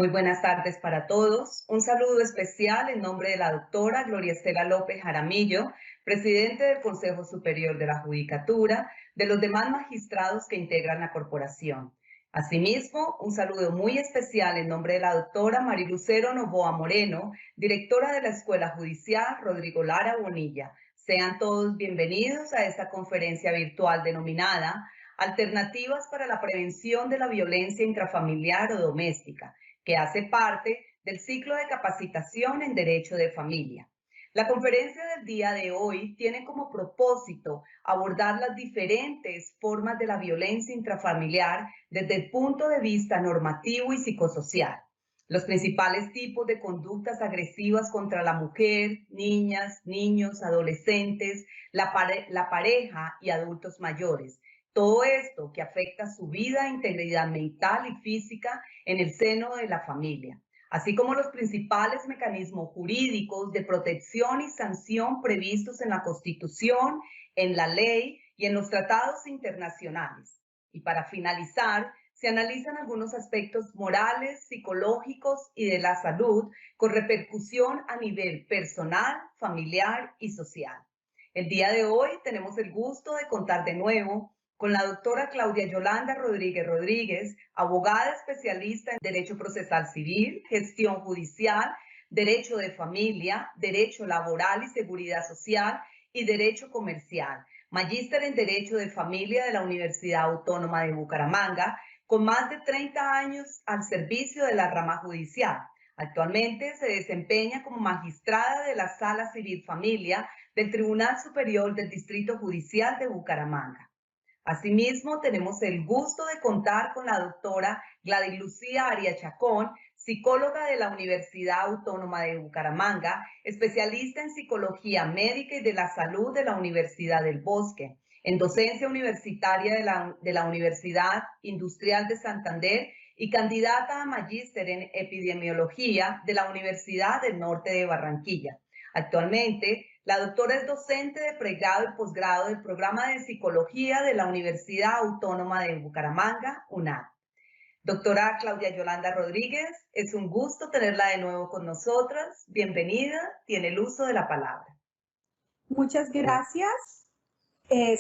Muy buenas tardes para todos. Un saludo especial en nombre de la doctora Gloria Estela López Jaramillo, presidente del Consejo Superior de la Judicatura, de los demás magistrados que integran la corporación. Asimismo, un saludo muy especial en nombre de la doctora Marilucero Novoa Moreno, directora de la Escuela Judicial Rodrigo Lara Bonilla. Sean todos bienvenidos a esta conferencia virtual denominada Alternativas para la Prevención de la Violencia Intrafamiliar o Doméstica, que hace parte del ciclo de capacitación en Derecho de Familia. La conferencia del día de hoy tiene como propósito abordar las diferentes formas de la violencia intrafamiliar desde el punto de vista normativo y psicosocial. Los principales tipos de conductas agresivas contra la mujer, niñas, niños, adolescentes, la pareja y adultos mayores. Todo esto que afecta su vida, integridad mental y física en el seno de la familia, así como los principales mecanismos jurídicos de protección y sanción previstos en la Constitución, en la ley y en los tratados internacionales. Y para finalizar, se analizan algunos aspectos morales, psicológicos y de la salud con repercusión a nivel personal, familiar y social. El día de hoy tenemos el gusto de contar de nuevo con la doctora Claudia Yolanda Rodríguez Rodríguez, abogada especialista en Derecho Procesal Civil, Gestión Judicial, Derecho de Familia, Derecho Laboral y Seguridad Social y Derecho Comercial, magíster en Derecho de Familia de la Universidad Autónoma de Bucaramanga, con más de 30 años al servicio de la rama judicial. Actualmente se desempeña como magistrada de la Sala Civil Familia del Tribunal Superior del Distrito Judicial de Bucaramanga. Asimismo, tenemos el gusto de contar con la doctora Gladys Lucía Arias Chacón, psicóloga de la Universidad Autónoma de Bucaramanga, especialista en psicología médica y de la salud de la Universidad del Bosque, en docencia universitaria de la Universidad Industrial de Santander y candidata a magíster en epidemiología de la Universidad del Norte de Barranquilla. Actualmente, la doctora es docente de pregrado y posgrado del programa de psicología de la Universidad Autónoma de Bucaramanga, UNAD. Doctora Claudia Yolanda Rodríguez, es un gusto tenerla de nuevo con nosotras. Bienvenida, tiene el uso de la palabra. Muchas gracias.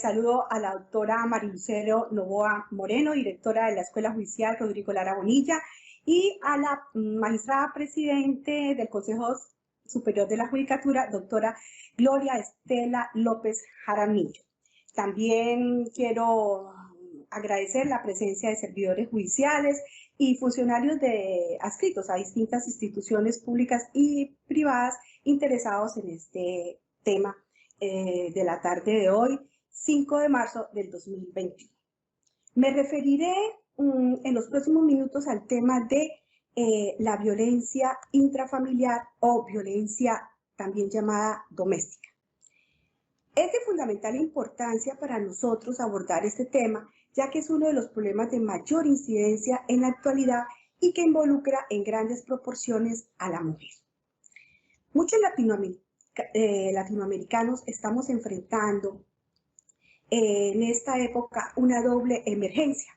Saludo a la doctora Marilucero Novoa Moreno, directora de la Escuela Judicial Rodrigo Lara Bonilla, y a la magistrada presidente del Consejo Superior de la Judicatura, doctora Gloria Estela López Jaramillo. También quiero agradecer la presencia de servidores judiciales y funcionarios adscritos a distintas instituciones públicas y privadas interesados en este tema de la tarde de hoy, 5 de marzo del 2021. Me referiré en los próximos minutos al tema de la violencia intrafamiliar o violencia también llamada doméstica. Es de fundamental importancia para nosotros abordar este tema, ya que es uno de los problemas de mayor incidencia en la actualidad y que involucra en grandes proporciones a la mujer. Muchos latinoamericanos estamos enfrentando en esta época una doble emergencia.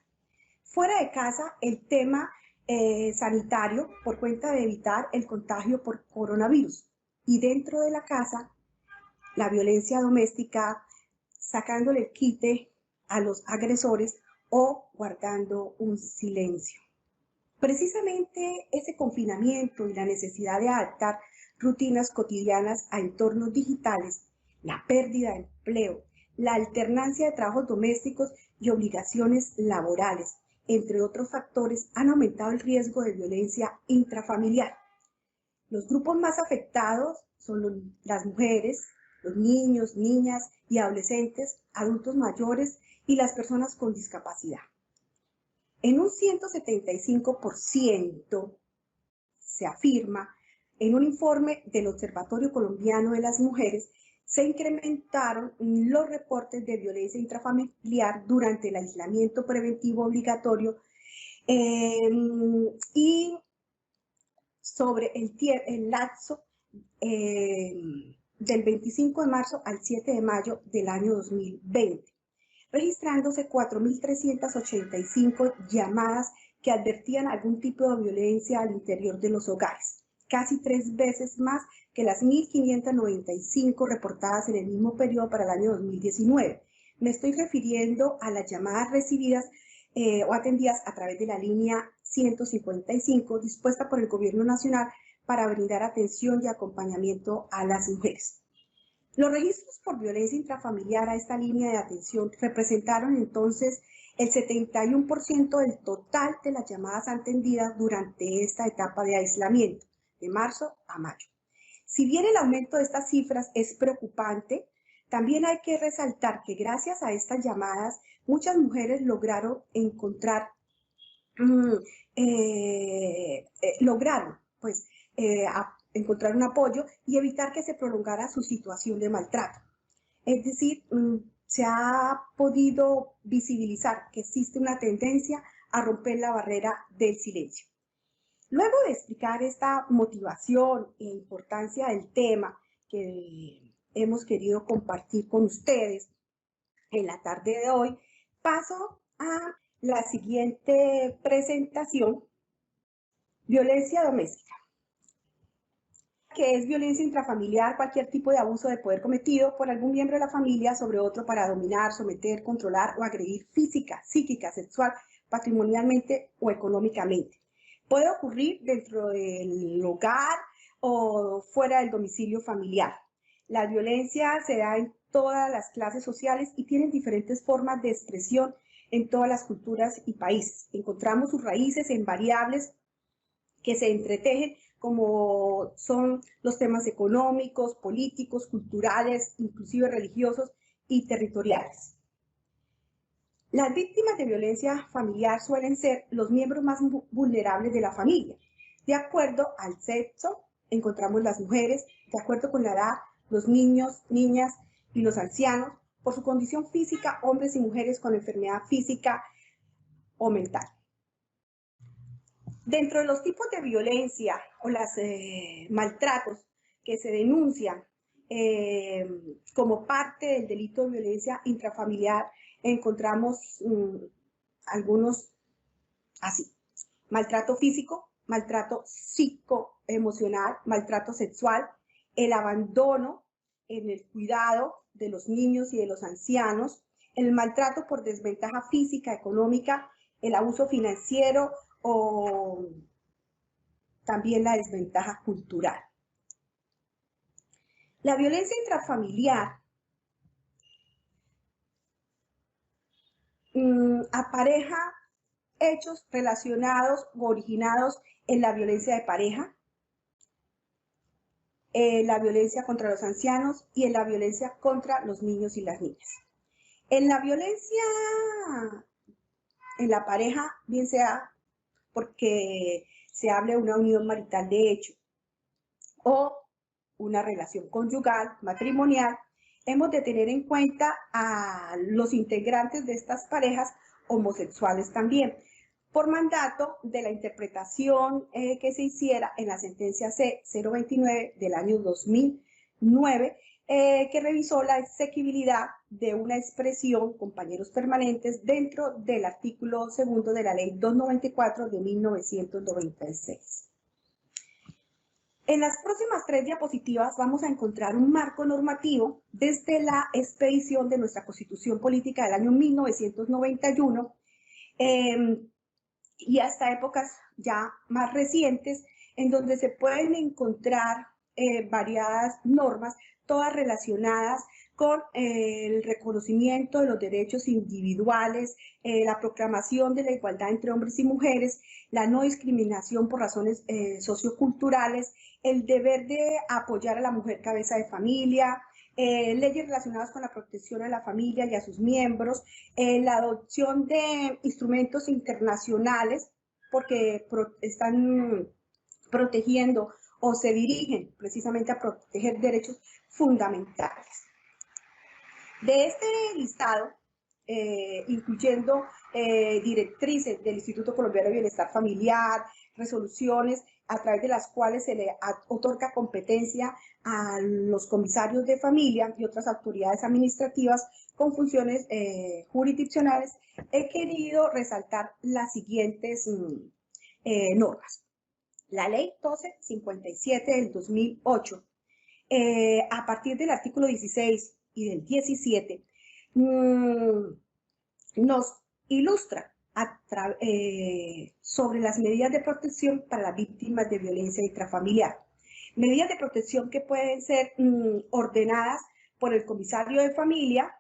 Fuera de casa, el tema sanitario por cuenta de evitar el contagio por coronavirus, y dentro de la casa, la violencia doméstica, sacándole el quite a los agresores o guardando un silencio. Precisamente ese confinamiento y la necesidad de adaptar rutinas cotidianas a entornos digitales, la pérdida de empleo, la alternancia de trabajos domésticos y obligaciones laborales, entre otros factores, han aumentado el riesgo de violencia intrafamiliar. Los grupos más afectados son las mujeres, los niños, niñas y adolescentes, adultos mayores y las personas con discapacidad. En un 175% se afirma en un informe del Observatorio Colombiano de las Mujeres, se incrementaron los reportes de violencia intrafamiliar durante el aislamiento preventivo obligatorio y sobre el lapso del 25 de marzo al 7 de mayo del año 2020, registrándose 4.385 llamadas que advertían algún tipo de violencia al interior de los hogares, casi 3 veces más que las 1.595 reportadas en el mismo periodo para el año 2019. Me estoy refiriendo a las llamadas recibidas o atendidas a través de la línea 155 dispuesta por el Gobierno Nacional para brindar atención y acompañamiento a las mujeres. Los registros por violencia intrafamiliar a esta línea de atención representaron entonces el 71% del total de las llamadas atendidas durante esta etapa de aislamiento, de marzo a mayo. Si bien el aumento de estas cifras es preocupante, también hay que resaltar que gracias a estas llamadas muchas mujeres lograron encontrar, encontrar un apoyo y evitar que se prolongara su situación de maltrato. Es decir, se ha podido visibilizar que existe una tendencia a romper la barrera del silencio. Luego de explicar esta motivación e importancia del tema que hemos querido compartir con ustedes en la tarde de hoy, paso a la siguiente presentación: violencia doméstica, que es violencia intrafamiliar, cualquier tipo de abuso de poder cometido por algún miembro de la familia sobre otro para dominar, someter, controlar o agredir física, psíquica, sexual, patrimonialmente o económicamente. Puede ocurrir dentro del hogar o fuera del domicilio familiar. La violencia se da en todas las clases sociales y tiene diferentes formas de expresión en todas las culturas y países. Encontramos sus raíces en variables que se entretejen, como son los temas económicos, políticos, culturales, inclusive religiosos y territoriales. Las víctimas de violencia familiar suelen ser los miembros más vulnerables de la familia. De acuerdo al sexo, encontramos las mujeres; de acuerdo con la edad, los niños, niñas y los ancianos; por su condición física, hombres y mujeres con enfermedad física o mental. Dentro de los tipos de violencia o los maltratos que se denuncian como parte del delito de violencia intrafamiliar, encontramos algunos así: maltrato físico, maltrato psicoemocional, maltrato sexual, el abandono en el cuidado de los niños y de los ancianos, el maltrato por desventaja física, económica, el abuso financiero o también la desventaja cultural. La violencia intrafamiliar apareja hechos relacionados o originados en la violencia de pareja, la violencia contra los ancianos y en la violencia contra los niños y las niñas. En la violencia en la pareja, bien sea porque se hable de una unión marital de hecho o una relación conyugal, matrimonial, hemos de tener en cuenta a los integrantes de estas parejas homosexuales también, por mandato de la interpretación que se hiciera en la sentencia C-029 del año 2009, que revisó la exequibilidad de una expresión compañeros permanentes dentro del artículo 2 de la ley 294 de 1996. En las próximas 3 diapositivas vamos a encontrar un marco normativo desde la expedición de nuestra Constitución Política del año 1991 y hasta épocas ya más recientes, en donde se pueden encontrar variadas normas, todas relacionadas con el reconocimiento de los derechos individuales, la proclamación de la igualdad entre hombres y mujeres, la no discriminación por razones socioculturales, el deber de apoyar a la mujer cabeza de familia, leyes relacionadas con la protección a la familia y a sus miembros, la adopción de instrumentos internacionales porque están protegiendo o se dirigen precisamente a proteger derechos fundamentales. De este listado, incluyendo directrices del Instituto Colombiano de Bienestar Familiar, resoluciones a través de las cuales se le otorga competencia a los comisarios de familia y otras autoridades administrativas con funciones jurisdiccionales, he querido resaltar las siguientes normas. La Ley 1257 del 2008, a partir del artículo 16 y del 17, nos ilustra sobre las medidas de protección para las víctimas de violencia intrafamiliar. Medidas de protección que pueden ser ordenadas por el comisario de familia,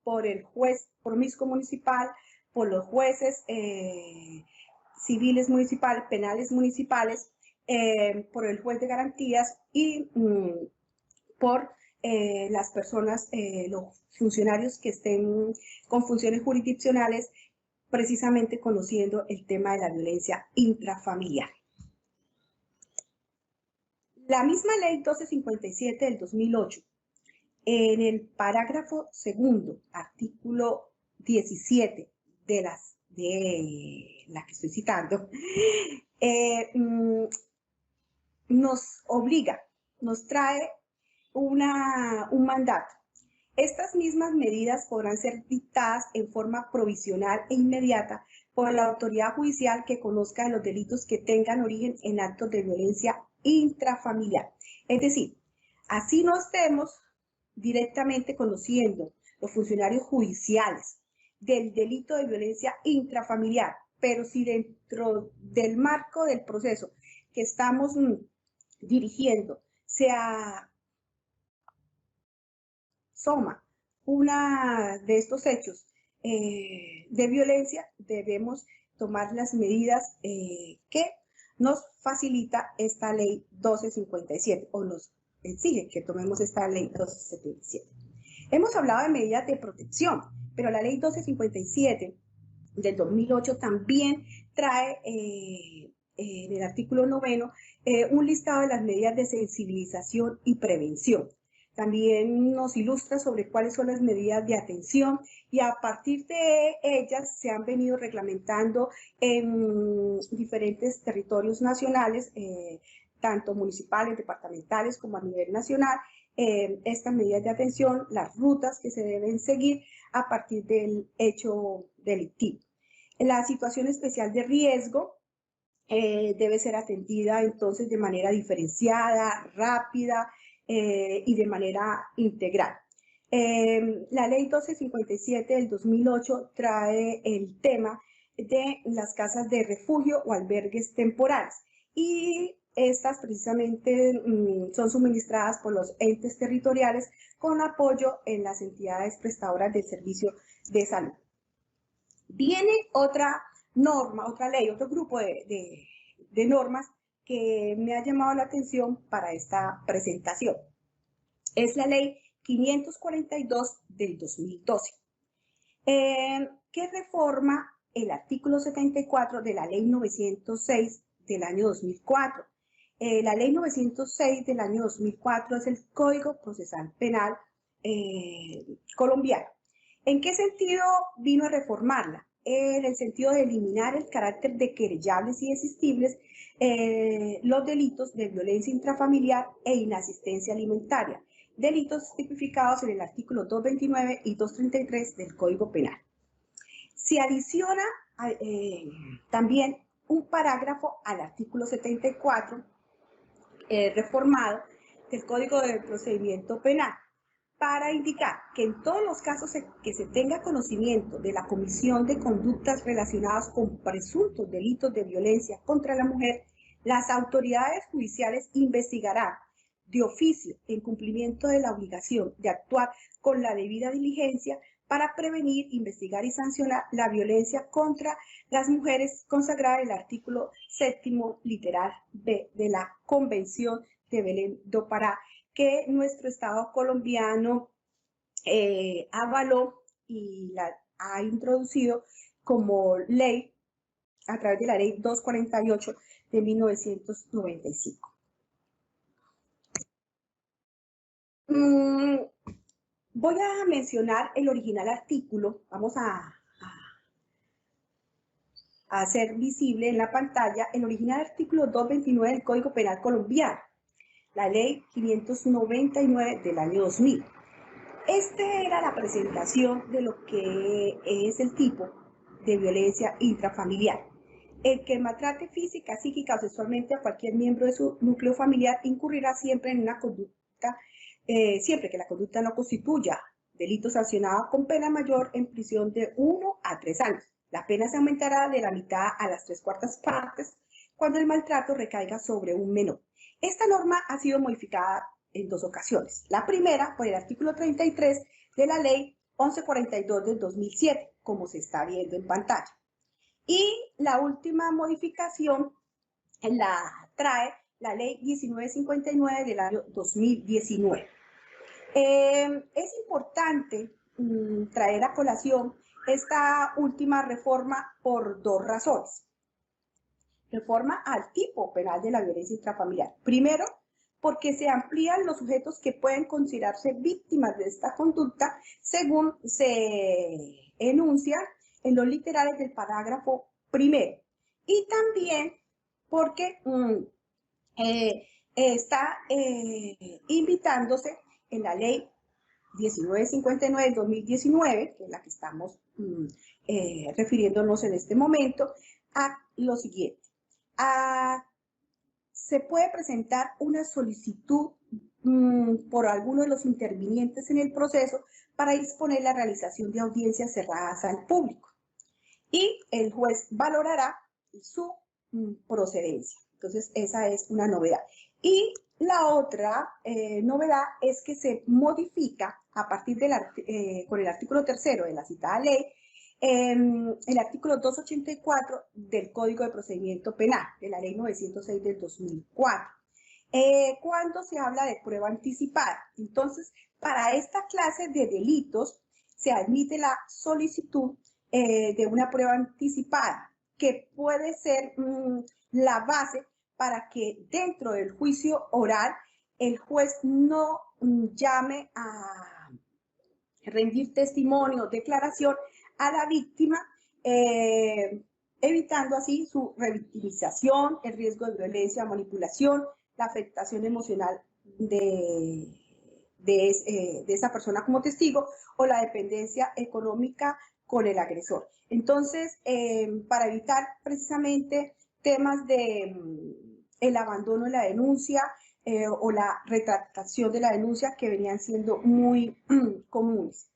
por el juez promiscuo municipal, por los jueces civiles municipales, penales municipales, por el juez de garantías y por las personas, los funcionarios que estén con funciones jurisdiccionales, precisamente conociendo el tema de la violencia intrafamiliar. La misma ley 1257 del 2008, en el parágrafo segundo, artículo 17 de la que estoy citando, nos obliga, nos trae un mandato. Estas mismas medidas podrán ser dictadas en forma provisional e inmediata por la autoridad judicial que conozca de los delitos que tengan origen en actos de violencia intrafamiliar. Es decir, así no estemos directamente conociendo los funcionarios judiciales del delito de violencia intrafamiliar, pero si dentro del marco del proceso que estamos dirigiendo se asoma una de estos hechos de violencia, debemos tomar las medidas que nos facilita esta ley 1257 o nos exige que tomemos esta ley 1277. Hemos hablado de medidas de protección, pero la ley 1257 del 2008 también trae en el artículo 9 un listado de las medidas de sensibilización y prevención. También nos ilustra sobre cuáles son las medidas de atención y a partir de ellas se han venido reglamentando en diferentes territorios nacionales, tanto municipales, departamentales como a nivel nacional, estas medidas de atención, las rutas que se deben seguir a partir del hecho delictivo. La situación especial de riesgo debe ser atendida entonces de manera diferenciada, rápida, y de manera integral. La ley 1257 del 2008 trae el tema de las casas de refugio o albergues temporales y estas precisamente son suministradas por los entes territoriales con apoyo en las entidades prestadoras del servicio de salud. Viene otra norma, otra ley, otro grupo de normas que me ha llamado la atención para esta presentación. Es la ley 542 del 2012, que reforma el artículo 74 de la ley 906 del año 2004. La ley 906 del año 2004 es el Código Procesal Penal colombiano. ¿En qué sentido vino a reformarla? En el sentido de eliminar el carácter de querellables y desistibles los delitos de violencia intrafamiliar e inasistencia alimentaria, delitos tipificados en el artículo 229 y 233 del Código Penal. Se adiciona también un parágrafo al artículo 74 reformado del Código de Procedimiento Penal, para indicar que en todos los casos que se tenga conocimiento de la comisión de conductas relacionadas con presuntos delitos de violencia contra la mujer, las autoridades judiciales investigarán de oficio en cumplimiento de la obligación de actuar con la debida diligencia para prevenir, investigar y sancionar la violencia contra las mujeres consagrada en el artículo 7º literal B de la Convención de Belén do Pará, que nuestro Estado colombiano avaló y la ha introducido como ley a través de la ley 248 de 1995. Voy a mencionar el original artículo, vamos a hacer visible en la pantalla el original artículo 229 del Código Penal colombiano, la ley 599 del año 2000. Esta era la presentación de lo que es el tipo de violencia intrafamiliar. El que maltrate física, psíquica o sexualmente a cualquier miembro de su núcleo familiar incurrirá siempre en una conducta, siempre que la conducta no constituya delito sancionado con pena mayor en prisión de 1 a 3 años. La pena se aumentará de la mitad a las 3/4 partes cuando el maltrato recaiga sobre un menor. Esta norma ha sido modificada en 2 ocasiones. La primera por el artículo 33 de la ley 1142 del 2007, como se está viendo en pantalla. Y la última modificación la trae la ley 1959 del año 2019. Es importante traer a colación esta última reforma por 2 razones. Reforma al tipo penal de la violencia intrafamiliar. Primero, porque se amplían los sujetos que pueden considerarse víctimas de esta conducta según se enuncia en los literales del parágrafo primero. Y también porque está invitándose en la ley 1959 del 2019, que es la que estamos refiriéndonos en este momento, a lo siguiente. Se puede presentar una solicitud por alguno de los intervinientes en el proceso para disponer la realización de audiencias cerradas al público y el juez valorará su procedencia. Entonces, esa es una novedad. Y la otra novedad es que se modifica a partir con el artículo 3 de la citada ley, el artículo 284 del Código de Procedimiento Penal, de la ley 906 del 2004, cuando se habla de prueba anticipada. Entonces, para esta clase de delitos se admite la solicitud de una prueba anticipada, que puede ser la base para que dentro del juicio oral el juez no llame a rendir testimonio o declaración a la víctima, evitando así su revictimización, el riesgo de violencia, manipulación, la afectación emocional de esa persona como testigo o la dependencia económica con el agresor. Entonces, para evitar precisamente temas de el abandono de la denuncia o la retractación de la denuncia que venían siendo muy comunes.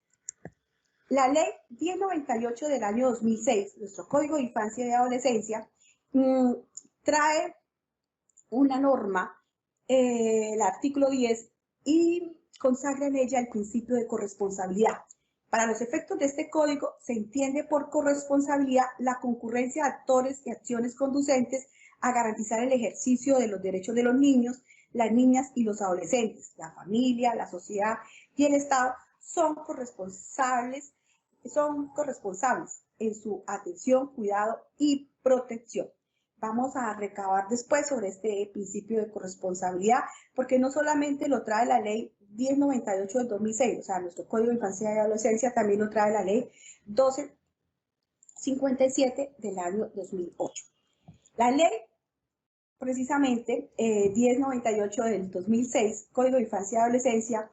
La ley 1098 del año 2006, nuestro Código de Infancia y Adolescencia, trae una norma, el artículo 10, y consagra en ella el principio de corresponsabilidad. Para los efectos de este código se entiende por corresponsabilidad la concurrencia de actores y acciones conducentes a garantizar el ejercicio de los derechos de los niños, las niñas y los adolescentes. La familia, la sociedad y el Estado son corresponsables en su atención, cuidado y protección. Vamos a recabar después sobre este principio de corresponsabilidad, porque no solamente lo trae la ley 1098 del 2006, o sea, nuestro Código de Infancia y Adolescencia, también lo trae la ley 1257 del año 2008. La ley, precisamente, 1098 del 2006, Código de Infancia y Adolescencia,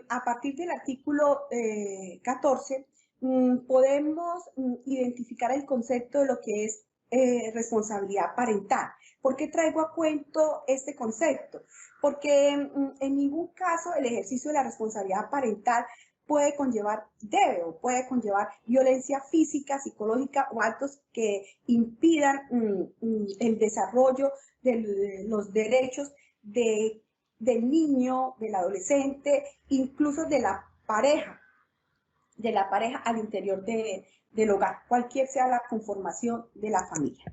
a partir del artículo 14, podemos identificar el concepto de lo que es responsabilidad parental. ¿Por qué traigo a cuento este concepto? Porque en ningún caso el ejercicio de la responsabilidad parental puede conllevar violencia física, psicológica o actos que impidan el desarrollo de los derechos del niño, del adolescente, incluso de la pareja al interior del hogar, cualquier sea la conformación de la familia.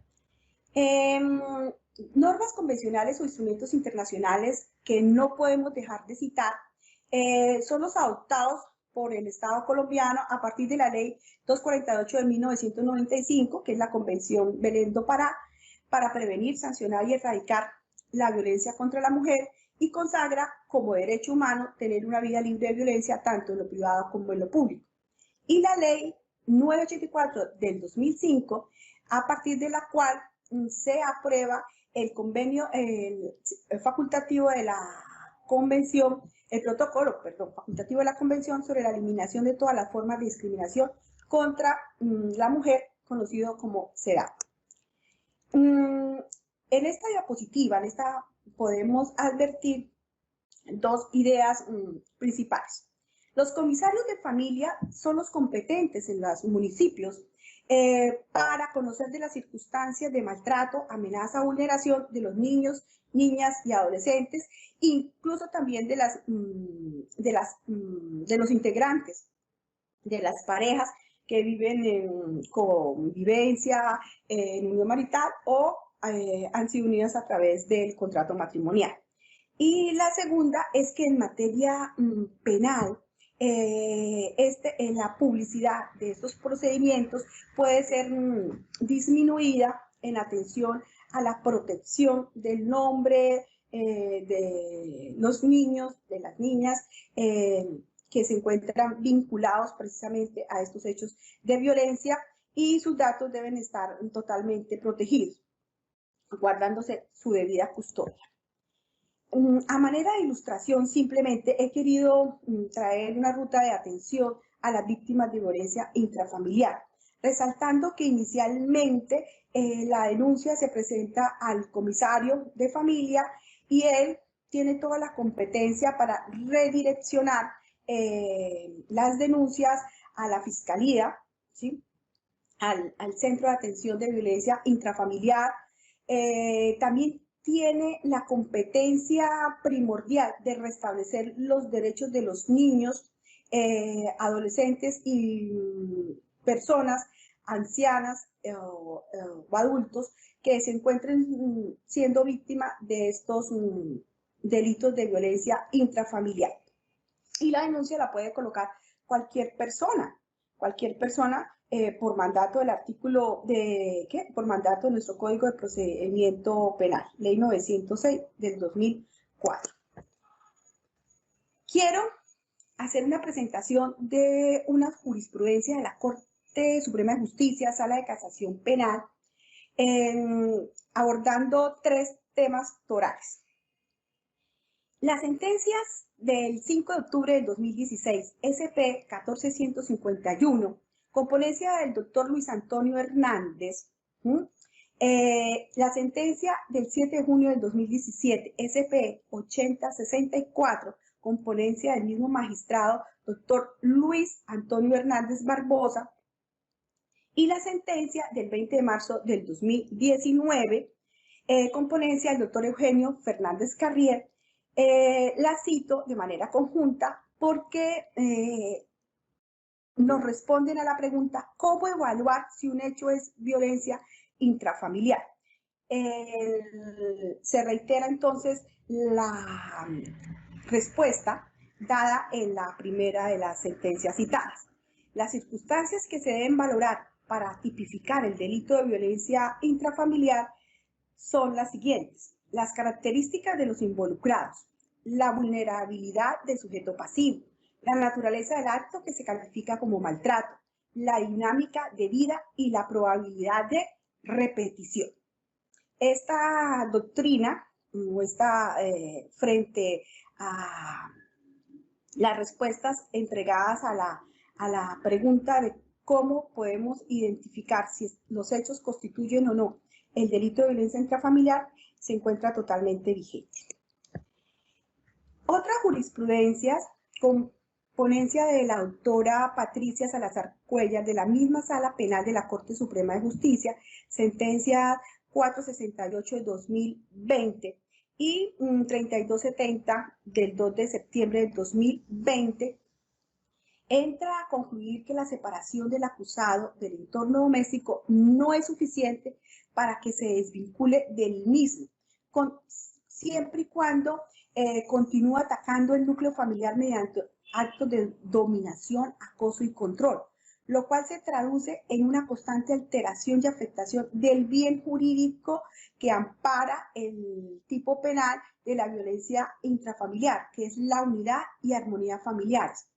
Normas convencionales o instrumentos internacionales que no podemos dejar de citar son los adoptados por el Estado colombiano a partir de la ley 248 de 1995, que es la Convención Belén do Pará, para prevenir, sancionar y erradicar la violencia contra la mujer, y consagra como derecho humano tener una vida libre de violencia tanto en lo privado como en lo público. Y la ley 984 del 2005 a partir de la cual se aprueba el convenio facultativo de la convención, el protocolo, perdón, facultativo de la Convención sobre la eliminación de todas las formas de discriminación contra la mujer, conocido como CEDAW. En esta diapositiva, podemos advertir dos ideas principales. Los comisarios de familia son los competentes en los municipios para conocer de las circunstancias de maltrato, amenaza, vulneración de los niños, niñas y adolescentes, incluso también de los integrantes de las parejas que viven en convivencia, en unión marital o han sido unidas a través del contrato matrimonial. Y la segunda es que en materia penal, la publicidad de estos procedimientos puede ser disminuida en atención a la protección del nombre de los niños, de las niñas, que se encuentran vinculados precisamente a estos hechos de violencia, y sus datos deben estar totalmente protegidos, guardándose su debida custodia. A manera de ilustración, simplemente he querido traer una ruta de atención a las víctimas de violencia intrafamiliar, resaltando que inicialmente la denuncia se presenta al comisario de familia y él tiene toda la competencia para redireccionar las denuncias a la fiscalía, ¿sí? al Centro de Atención de Violencia Intrafamiliar. También tiene la competencia primordial de restablecer los derechos de los niños, adolescentes y personas ancianas o adultos que se encuentren siendo víctimas de estos delitos de violencia intrafamiliar. Y la denuncia la puede colocar cualquier persona por mandato del artículo por mandato de nuestro Código de Procedimiento Penal, Ley 906 del 2004. Quiero hacer una presentación de una jurisprudencia de la Corte Suprema de Justicia, Sala de Casación Penal, abordando tres temas torales. Las sentencias del 5 de octubre del 2016, SP 14151, con ponencia del doctor Luis Antonio Hernández, la sentencia del 7 de junio del 2017, SP 8064, con ponencia del mismo magistrado, doctor Luis Antonio Hernández Barbosa, y la sentencia del 20 de marzo del 2019, con ponencia del doctor Eugenio Fernández Carrier. La cito de manera conjunta porque nos responden a la pregunta: ¿cómo evaluar si un hecho es violencia intrafamiliar? Se reitera entonces la respuesta dada en la primera de las sentencias citadas. Las circunstancias que se deben valorar para tipificar el delito de violencia intrafamiliar son las siguientes: las características de los involucrados, la vulnerabilidad del sujeto pasivo, la naturaleza del acto que se califica como maltrato, la dinámica de vida y la probabilidad de repetición. Esta doctrina muestra frente a las respuestas entregadas a la pregunta de cómo podemos identificar si los hechos constituyen o no el delito de violencia intrafamiliar, se encuentra totalmente vigente. Otra jurisprudencia con ponencia de la doctora Patricia Salazar Cuellar, de la misma Sala Penal de la Corte Suprema de Justicia, sentencia 468 de 2020 y 3270 del 2 de septiembre del 2020, entra a concluir que la separación del acusado del entorno doméstico no es suficiente para que se desvincule del mismo, siempre y cuando continúa atacando el núcleo familiar mediante actos de dominación, acoso y control, lo cual se traduce en una constante alteración y afectación del bien jurídico que ampara el tipo penal de la violencia intrafamiliar, que es la unidad y armonía familiares.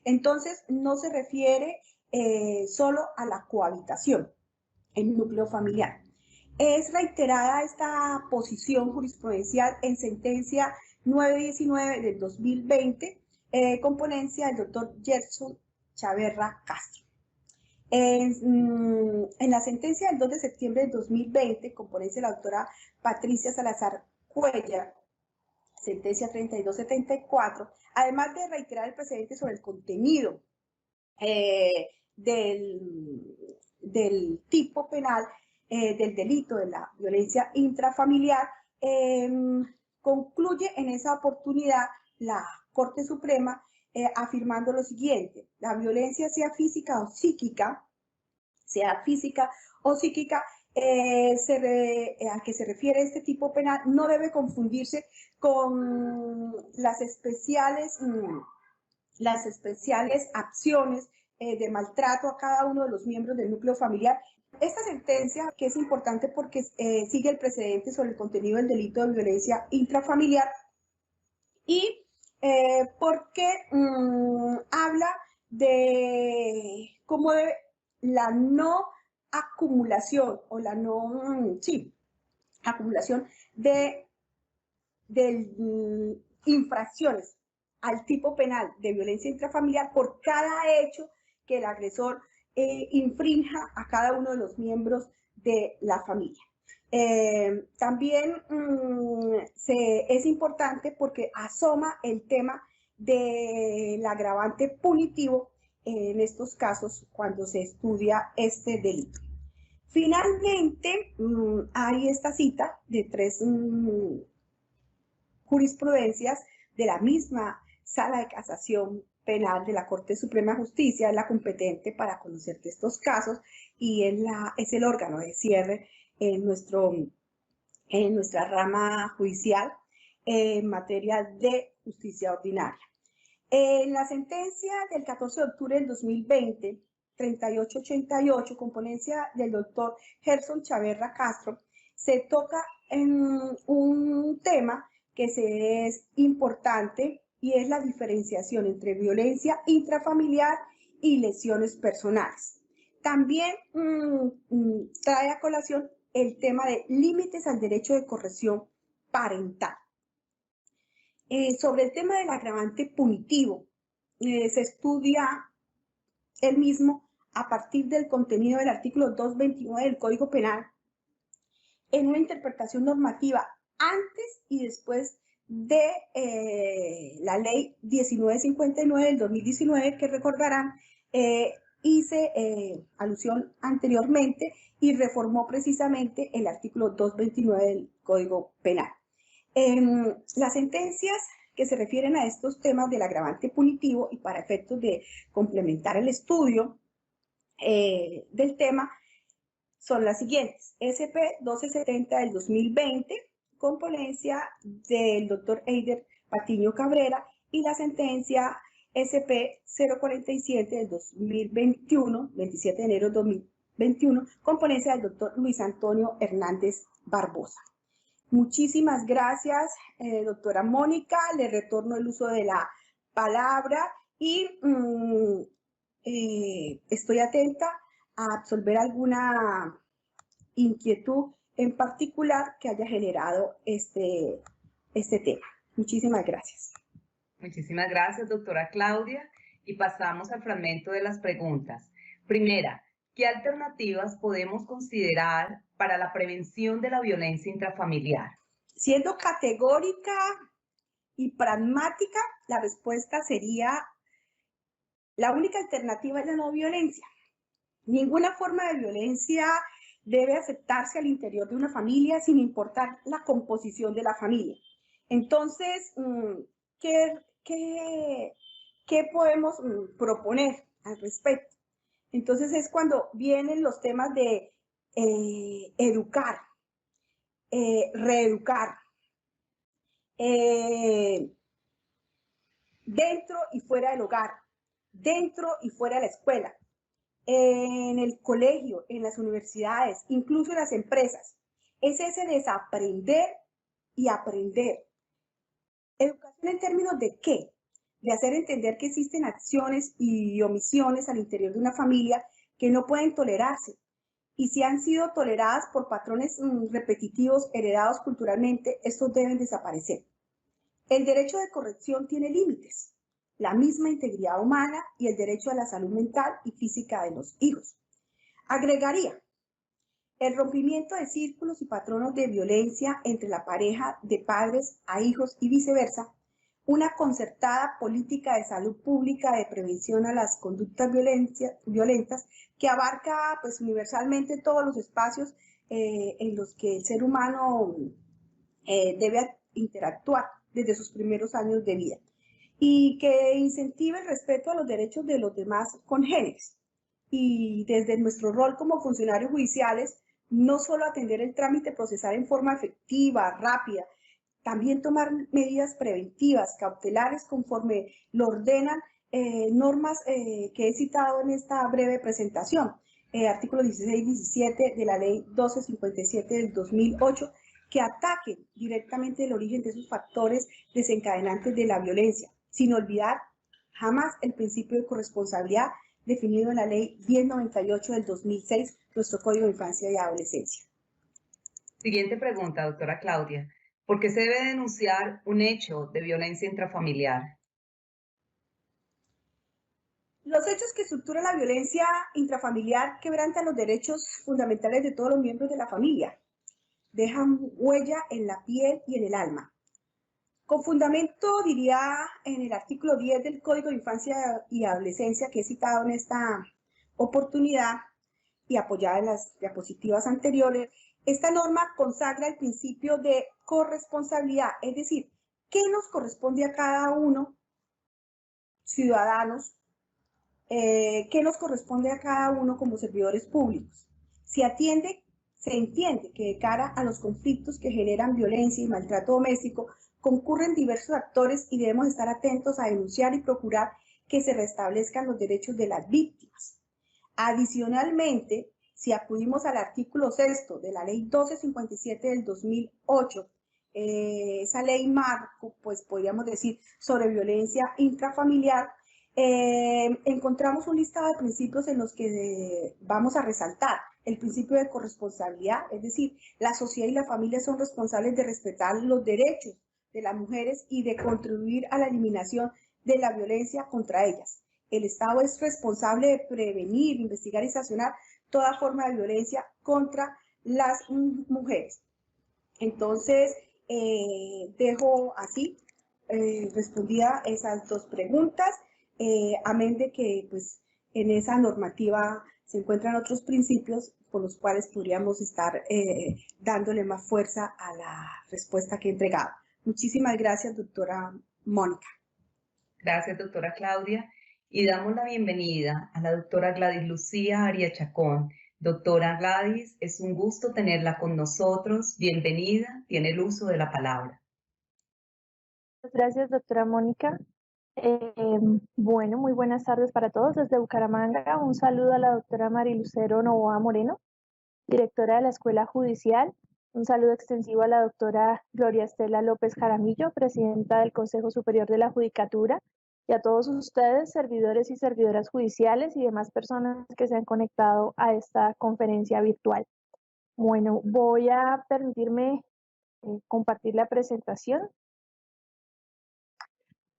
Entonces, no se refiere solo a la cohabitación. el núcleo familiar. Es reiterada esta posición jurisprudencial en sentencia 919 del 2020, con ponencia del doctor Gerson Chaverra Castro. En la sentencia del 2 de septiembre del 2020, con ponencia de la doctora Patricia Salazar Cuellar, sentencia 3274, además de reiterar el precedente sobre el contenido del tipo penal del delito de la violencia intrafamiliar, concluye en esa oportunidad la Corte Suprema afirmando lo siguiente: la violencia sea física o psíquica, a que se refiere este tipo penal no debe confundirse con las especiales acciones de maltrato a cada uno de los miembros del núcleo familiar. Esta sentencia, que es importante porque sigue el precedente sobre el contenido del delito de violencia intrafamiliar y porque habla de cómo debe la no acumulación o la no, acumulación de infracciones al tipo penal de violencia intrafamiliar por cada hecho que el agresor infrinja a cada uno de los miembros de la familia. También es importante porque asoma el tema del agravante punitivo en estos casos cuando se estudia este delito. Finalmente, hay esta cita de 3 jurisprudencias de la misma Sala de Casación Penal de la Corte Suprema de Justicia, es la competente para conocer de estos casos y es el órgano de cierre en nuestra rama judicial en materia de justicia ordinaria. En la sentencia del 14 de octubre del 2020, 3888, con ponencia del doctor Gerson Chaverra Castro, se toca en un tema que es importante y es la diferenciación entre violencia intrafamiliar y lesiones personales. También trae a colación el tema de límites al derecho de corrección parental. Sobre el tema del agravante punitivo, se estudia el mismo a partir del contenido del artículo 229 del Código Penal en una interpretación normativa antes y después de la ley 1959 del 2019, que recordarán, hice alusión anteriormente y reformó precisamente el artículo 229 del Código Penal. Las sentencias que se refieren a estos temas del agravante punitivo y para efectos de complementar el estudio del tema son las siguientes: SP 1270 del 2020, con ponencia del doctor Eider Patiño Cabrera, y la sentencia SP 047 del 2021, 27 de enero de 2021, con ponencia del doctor Luis Antonio Hernández Barbosa. Muchísimas gracias, doctora Mónica. Le retorno el uso de la palabra y estoy atenta a absolver alguna inquietud en particular que haya generado este tema. Muchísimas gracias. Muchísimas gracias, doctora Claudia. Y pasamos al fragmento de las preguntas. Primera, ¿qué alternativas podemos considerar para la prevención de la violencia intrafamiliar? Siendo categórica y pragmática, la respuesta sería: la única alternativa es la no violencia. Ninguna forma de violencia debe aceptarse al interior de una familia sin importar la composición de la familia. Entonces, ¿qué podemos proponer al respecto? Entonces es cuando vienen los temas de educar, reeducar, dentro y fuera del hogar, dentro y fuera de la escuela, en el colegio, en las universidades, incluso en las empresas. Es ese desaprender y aprender. ¿Educación en términos de qué? De hacer entender que existen acciones y omisiones al interior de una familia que no pueden tolerarse, y si han sido toleradas por patrones repetitivos heredados culturalmente, estos deben desaparecer. El derecho de corrección tiene límites, la misma integridad humana y el derecho a la salud mental y física de los hijos. Agregaría el rompimiento de círculos y patronos de violencia entre la pareja de padres a hijos y viceversa, una concertada política de salud pública de prevención a las conductas violentas que abarca pues, universalmente todos los espacios en los que el ser humano debe interactuar desde sus primeros años de vida y que incentive el respeto a los derechos de los demás congéneres. Y desde nuestro rol como funcionarios judiciales, no solo atender el trámite procesal en forma efectiva, rápida, también tomar medidas preventivas, cautelares, conforme lo ordenan normas que he citado en esta breve presentación. Artículos 16 y 17 de la Ley 1257 del 2008, que ataquen directamente el origen de esos factores desencadenantes de la violencia, sin olvidar jamás el principio de corresponsabilidad definido en la Ley 1098 del 2006, nuestro Código de Infancia y Adolescencia. Siguiente pregunta, doctora Claudia. ¿Por qué se debe denunciar un hecho de violencia intrafamiliar? Los hechos que estructuran la violencia intrafamiliar quebrantan los derechos fundamentales de todos los miembros de la familia, dejan huella en la piel y en el alma. Con fundamento, diría, en el artículo 10 del Código de Infancia y Adolescencia que he citado en esta oportunidad y apoyada en las diapositivas anteriores, esta norma consagra el principio de corresponsabilidad, es decir, ¿qué nos corresponde a cada uno, ciudadanos? ¿Qué nos corresponde a cada uno como servidores públicos? Se entiende que de cara a los conflictos que generan violencia y maltrato doméstico, concurren diversos actores y debemos estar atentos a denunciar y procurar que se restablezcan los derechos de las víctimas. Adicionalmente, si acudimos al artículo 6 de la Ley 1257 del 2008, esa ley marco, pues podríamos decir, sobre violencia intrafamiliar, encontramos un listado de principios en los que vamos a resaltar el principio de corresponsabilidad, es decir, la sociedad y la familia son responsables de respetar los derechos de las mujeres y de contribuir a la eliminación de la violencia contra ellas. El Estado es responsable de prevenir, investigar y sancionar toda forma de violencia contra las mujeres. Entonces, dejo así respondida esas dos preguntas, amén de que pues, en esa normativa se encuentran otros principios por los cuales podríamos estar dándole más fuerza a la respuesta que he entregado. Muchísimas gracias, doctora Mónica. Gracias, doctora Claudia. Y damos la bienvenida a la doctora Gladys Lucía Arias Chacón. Doctora Gladys, es un gusto tenerla con nosotros. Bienvenida, tiene el uso de la palabra. Gracias, doctora Mónica. Bueno, muy buenas tardes para todos desde Bucaramanga. Un saludo a la doctora Marilucero Novoa Moreno, directora de la Escuela Judicial. Un saludo extensivo a la doctora Gloria Estela López Jaramillo, presidenta del Consejo Superior de la Judicatura, y a todos ustedes, servidores y servidoras judiciales y demás personas que se han conectado a esta conferencia virtual. Bueno, voy a permitirme compartir la presentación.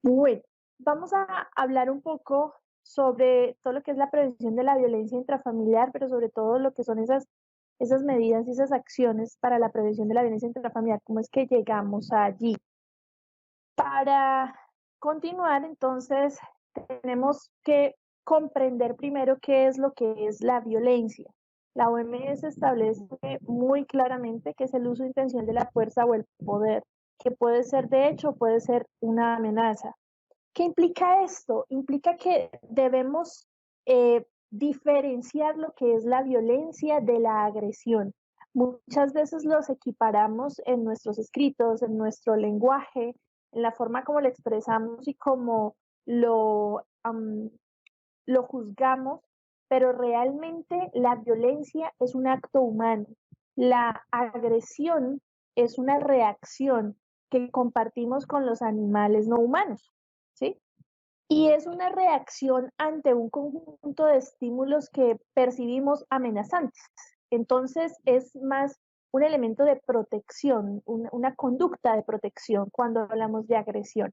Bueno, vamos a hablar un poco sobre todo lo que es la prevención de la violencia intrafamiliar, pero sobre todo lo que son esas medidas y esas acciones para la prevención de la violencia intrafamiliar, cómo es que llegamos allí. Para continuar, entonces, tenemos que comprender primero qué es lo que es la violencia. La OMS establece muy claramente que es el uso intencional de la fuerza o el poder, que puede ser de hecho, puede ser una amenaza. ¿Qué implica esto? Implica que debemos diferenciar lo que es la violencia de la agresión. Muchas veces los equiparamos en nuestros escritos, en nuestro lenguaje, en la forma como lo expresamos y como lo juzgamos, pero realmente la violencia es un acto humano. La agresión es una reacción que compartimos con los animales no humanos, ¿sí? Y es una reacción ante un conjunto de estímulos que percibimos amenazantes. Entonces es más un elemento de protección, una conducta de protección cuando hablamos de agresión.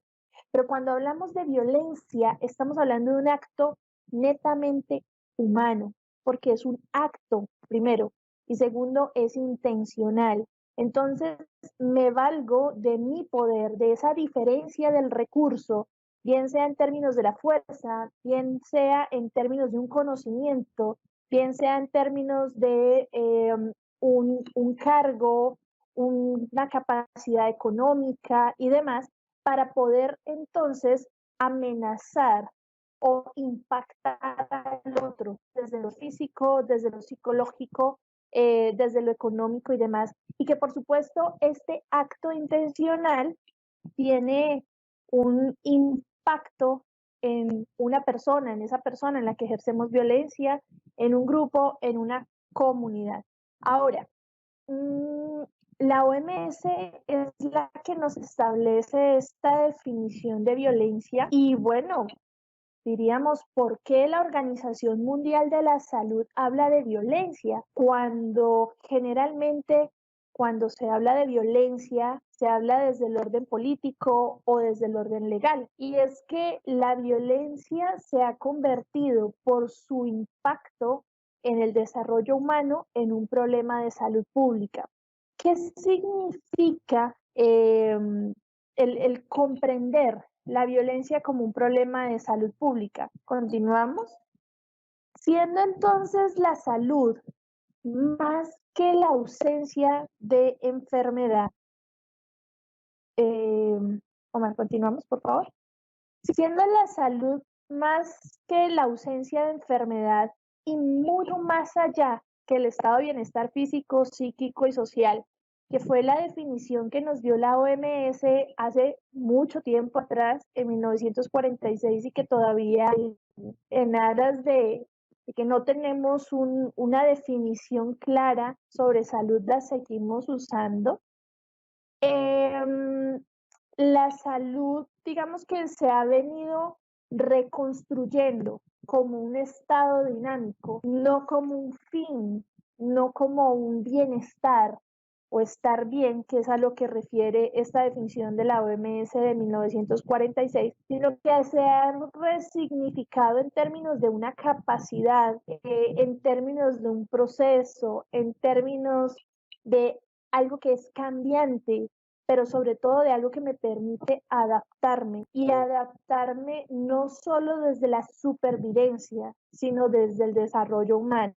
Pero cuando hablamos de violencia, estamos hablando de un acto netamente humano, porque es un acto, primero, y segundo, es intencional. Entonces, me valgo de mi poder, de esa diferencia del recurso, bien sea en términos de la fuerza, bien sea en términos de un conocimiento, bien sea en términos de un cargo, una capacidad económica y demás, para poder entonces amenazar o impactar al otro desde lo físico, desde lo psicológico, desde lo económico y demás. Y que por supuesto este acto intencional tiene un impacto en una persona, en esa persona en la que ejercemos violencia, en un grupo, en una comunidad. Ahora, la OMS es la que nos establece esta definición de violencia y bueno, diríamos, ¿por qué la Organización Mundial de la Salud habla de violencia cuando generalmente cuando se habla de violencia se habla desde el orden político o desde el orden legal? Y es que la violencia se ha convertido por su impacto en el desarrollo humano en un problema de salud pública. ¿Qué significa el comprender la violencia como un problema de salud pública? Continuamos. Siendo entonces la salud más que la ausencia de enfermedad. Omar, continuamos, por favor. Siendo la salud más que la ausencia de enfermedad y mucho más allá que el estado de bienestar físico, psíquico y social, que fue la definición que nos dio la OMS hace mucho tiempo atrás, en 1946, y que todavía en aras de que no tenemos una definición clara sobre salud, la seguimos usando. La salud, digamos que se ha venido reconstruyendo como un estado dinámico, no como un fin, no como un bienestar o estar bien, que es a lo que refiere esta definición de la OMS de 1946, sino que se ha resignificado en términos de una capacidad, en términos de un proceso, en términos de algo que es cambiante, pero sobre todo de algo que me permite adaptarme y adaptarme no solo desde la supervivencia, sino desde el desarrollo humano.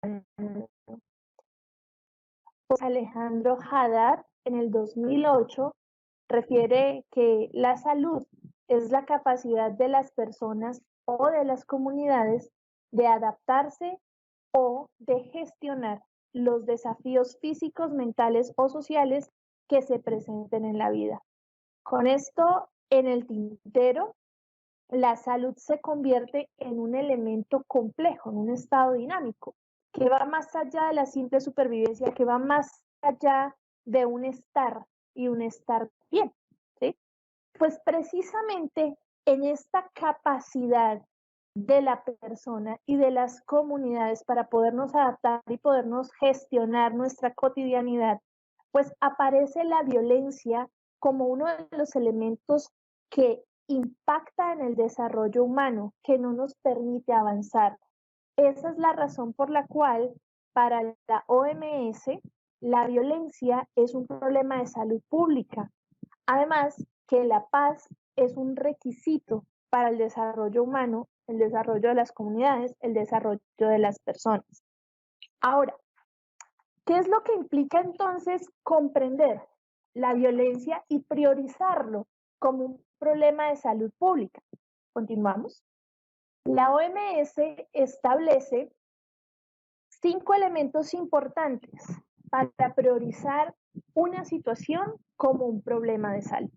Alejandro Haddad en el 2008 refiere que la salud es la capacidad de las personas o de las comunidades de adaptarse o de gestionar los desafíos físicos, mentales o sociales que se presenten en la vida. Con esto en el tintero, la salud se convierte en un elemento complejo, en un estado dinámico, que va más allá de la simple supervivencia, que va más allá de un estar y un estar bien, ¿sí? Pues precisamente en esta capacidad de la persona y de las comunidades para podernos adaptar y podernos gestionar nuestra cotidianidad, pues aparece la violencia como uno de los elementos que impacta en el desarrollo humano, que no nos permite avanzar. Esa es la razón por la cual para la OMS la violencia es un problema de salud pública. Además, que la paz es un requisito para el desarrollo humano, el desarrollo de las comunidades, el desarrollo de las personas. Ahora, ¿qué es lo que implica entonces comprender la violencia y priorizarlo como un problema de salud pública? Continuamos. La OMS establece 5 elementos importantes para priorizar una situación como un problema de salud.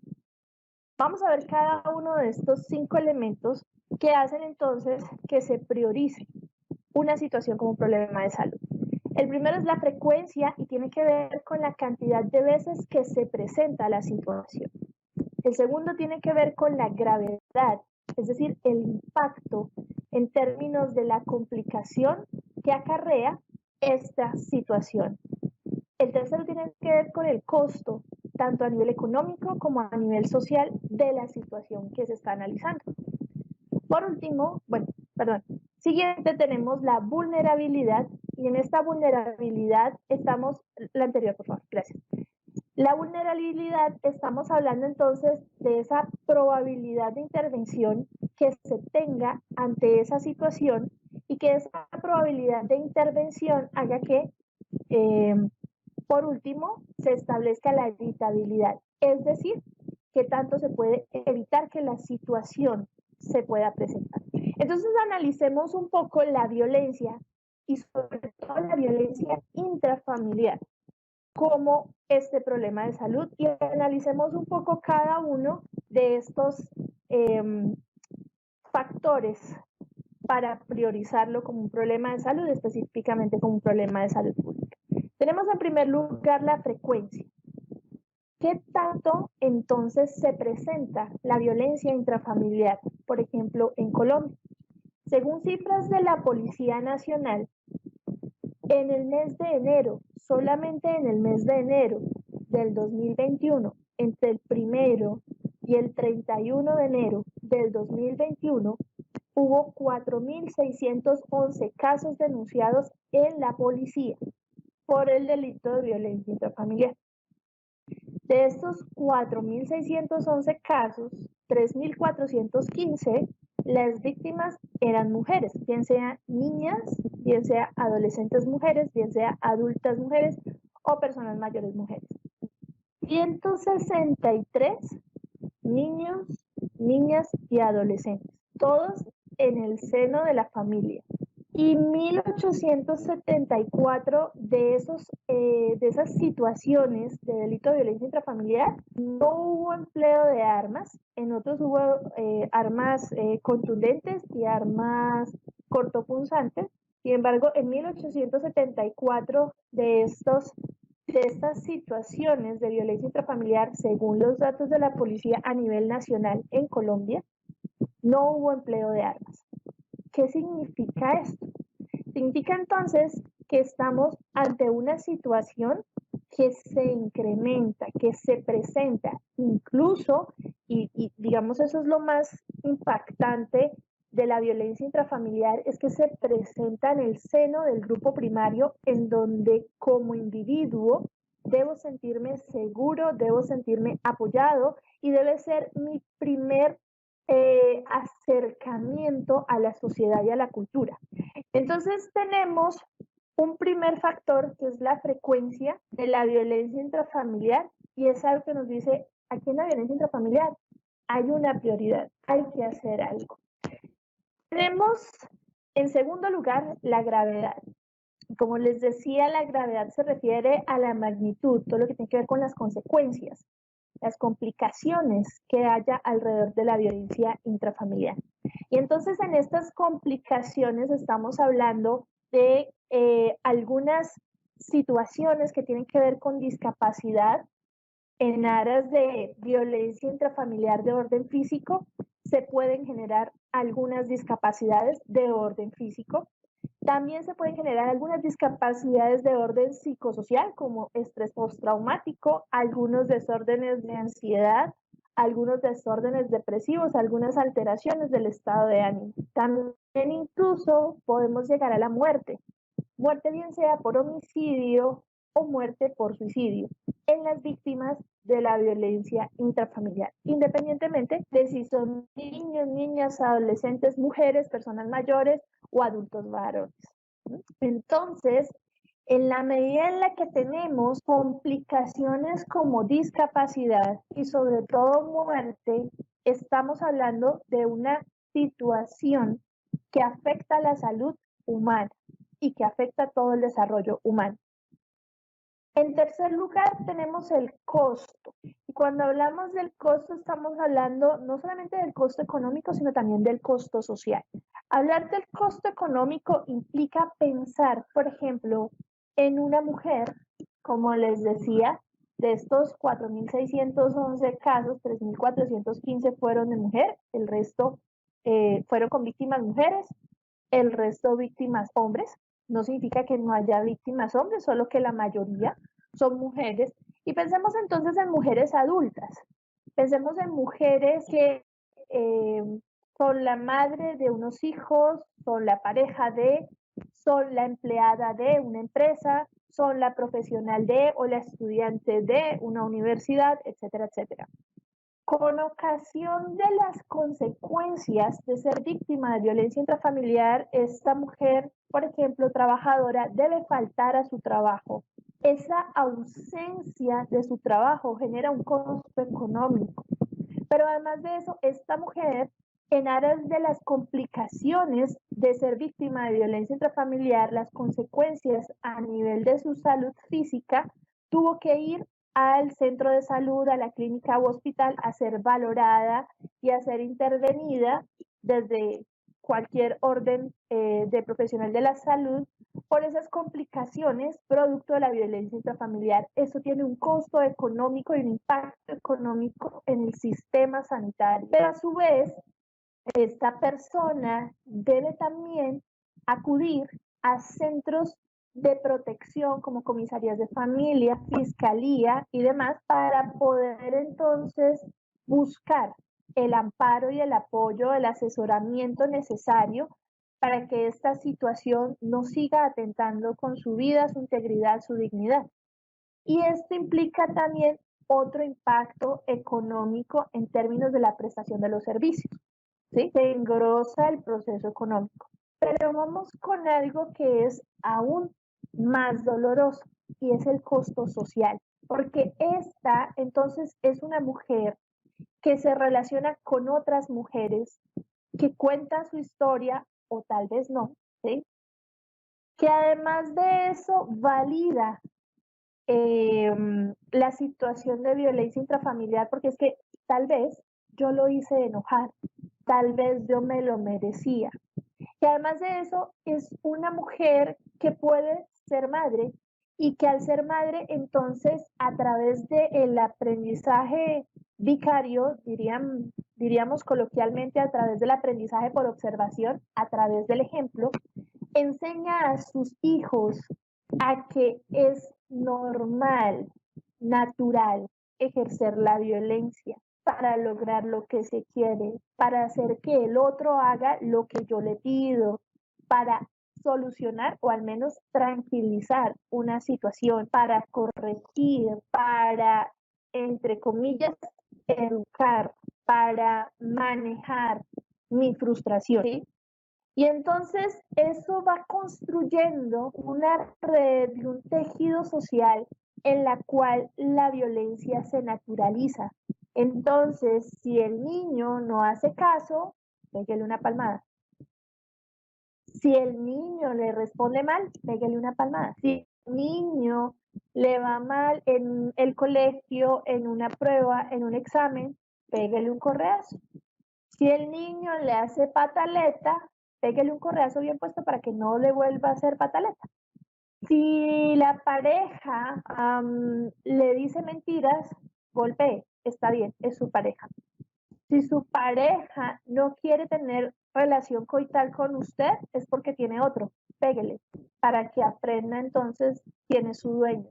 Vamos a ver cada uno de estos 5 elementos que hacen entonces que se priorice una situación como un problema de salud. El primero es la frecuencia y tiene que ver con la cantidad de veces que se presenta la situación. El segundo tiene que ver con la gravedad, es decir, el impacto en términos de la complicación que acarrea esta situación. El tercero tiene que ver con el costo, tanto a nivel económico como a nivel social, de la situación que se está analizando. Por último, siguiente tenemos la vulnerabilidad, y en esta vulnerabilidad estamos, la anterior, por favor, gracias. La vulnerabilidad, estamos hablando entonces de esa probabilidad de intervención que se tenga ante esa situación y que esa probabilidad de intervención haga que, por último, se establezca la evitabilidad, es decir, que tanto se puede evitar que la situación se pueda presentar. Entonces analicemos un poco la violencia y sobre todo la violencia intrafamiliar como este problema de salud y analicemos un poco cada uno de estos factores para priorizarlo como un problema de salud, específicamente como un problema de salud pública. Tenemos en primer lugar la frecuencia. ¿Qué tanto entonces se presenta la violencia intrafamiliar, por ejemplo, en Colombia? Según cifras de la Policía Nacional, en el mes de enero, solamente en el mes de enero del 2021, entre el 1 y el 31 de enero del 2021, hubo 4.611 casos denunciados en la policía por el delito de violencia intrafamiliar. De estos 4.611 casos, 3.415, las víctimas eran mujeres, bien sea niñas, bien sea adolescentes mujeres, bien sea adultas mujeres o personas mayores mujeres. 163 niños, niñas y adolescentes, todos en el seno de la familia. Y 1.874 de esas situaciones de delito de violencia intrafamiliar no hubo empleo de armas, en otros hubo armas contundentes y armas cortopunzantes. Sin embargo, en 1.874 de estas situaciones de violencia intrafamiliar, según los datos de la policía a nivel nacional en Colombia, no hubo empleo de armas. ¿Qué significa esto? Significa entonces que estamos ante una situación que se incrementa, que se presenta, incluso, y digamos eso es lo más impactante de la violencia intrafamiliar, es que se presenta en el seno del grupo primario, en donde como individuo debo sentirme seguro, debo sentirme apoyado y debe ser mi primer acercamiento a la sociedad y a la cultura. Entonces tenemos un primer factor que es la frecuencia de la violencia intrafamiliar y es algo que nos dice, aquí en la violencia intrafamiliar hay una prioridad, hay que hacer algo. Tenemos en segundo lugar la gravedad. Como les decía, la gravedad se refiere a la magnitud, todo lo que tiene que ver con las consecuencias, las complicaciones que haya alrededor de la violencia intrafamiliar. Y entonces en estas complicaciones estamos hablando de algunas situaciones que tienen que ver con discapacidad en aras de violencia intrafamiliar de orden físico. Se pueden generar algunas discapacidades de orden físico. También se pueden generar algunas discapacidades de orden psicosocial, como estrés postraumático, algunos desórdenes de ansiedad, algunos desórdenes depresivos, algunas alteraciones del estado de ánimo. También incluso podemos llegar a la muerte. Muerte bien sea por homicidio o muerte por suicidio en las víctimas de la violencia intrafamiliar, independientemente de si son niños, niñas, adolescentes, mujeres, personas mayores o adultos varones. Entonces, en la medida en la que tenemos complicaciones como discapacidad y sobre todo muerte, estamos hablando de una situación que afecta a la salud humana y que afecta todo el desarrollo humano. En tercer lugar, tenemos el costo. Y cuando hablamos del costo, estamos hablando no solamente del costo económico, sino también del costo social. Hablar del costo económico implica pensar, por ejemplo, en una mujer, como les decía, de estos 4.611 casos, 3.415 fueron de mujer, el resto fueron con víctimas mujeres, el resto víctimas hombres. No significa que no haya víctimas hombres, solo que la mayoría son mujeres. Y pensemos entonces en mujeres adultas. Pensemos en mujeres que son la madre de unos hijos, son la pareja de, son la empleada de una empresa, son la profesional de o la estudiante de una universidad, etcétera, etcétera. Con ocasión de las consecuencias de ser víctima de violencia intrafamiliar, esta mujer, por ejemplo, trabajadora, debe faltar a su trabajo. Esa ausencia de su trabajo genera un costo económico. Pero además de eso, esta mujer, en aras de las complicaciones de ser víctima de violencia intrafamiliar, las consecuencias a nivel de su salud física, tuvo que ir al centro de salud, a la clínica u hospital, a ser valorada y a ser intervenida desde cualquier orden de profesional de la salud por esas complicaciones producto de la violencia intrafamiliar. Eso tiene un costo económico y un impacto económico en el sistema sanitario. Pero a su vez, esta persona debe también acudir a centros de protección como comisarías de familia, fiscalía y demás para poder entonces buscar el amparo y el apoyo, el asesoramiento necesario para que esta situación no siga atentando con su vida, su integridad, su dignidad. Y esto implica también otro impacto económico en términos de la prestación de los servicios. ¿Sí? Se engrosa el proceso económico. Pero vamos con algo que es aún más doloroso y es el costo social, porque esta entonces es una mujer que se relaciona con otras mujeres, que cuenta su historia o tal vez no, ¿sí? Que además de eso valida la situación de violencia intrafamiliar, porque es que tal vez yo lo hice enojar, tal vez yo me lo merecía. Y además de eso, es una mujer que puede ser madre y que al ser madre, entonces, a través del aprendizaje vicario, diríamos coloquialmente, a través del aprendizaje por observación, a través del ejemplo, enseña a sus hijos a que es normal, natural, ejercer la violencia para lograr lo que se quiere, para hacer que el otro haga lo que yo le pido, para solucionar o al menos tranquilizar una situación, para corregir, para, entre comillas, educar, para manejar mi frustración. ¿Sí? Y entonces eso va construyendo una red y un tejido social en la cual la violencia se naturaliza. Entonces, si el niño no hace caso, pégale una palmada. Si el niño le responde mal, pégale una palmada. Si el niño le va mal en el colegio, en una prueba, en un examen, pégale un correazo. Si el niño le hace pataleta, pégale un correazo bien puesto para que no le vuelva a hacer pataleta. Si la pareja le dice mentiras, golpee, está bien, es su pareja. Si su pareja no quiere tener relación coital con usted, es porque tiene otro, péguele, para que aprenda entonces quién es su dueño.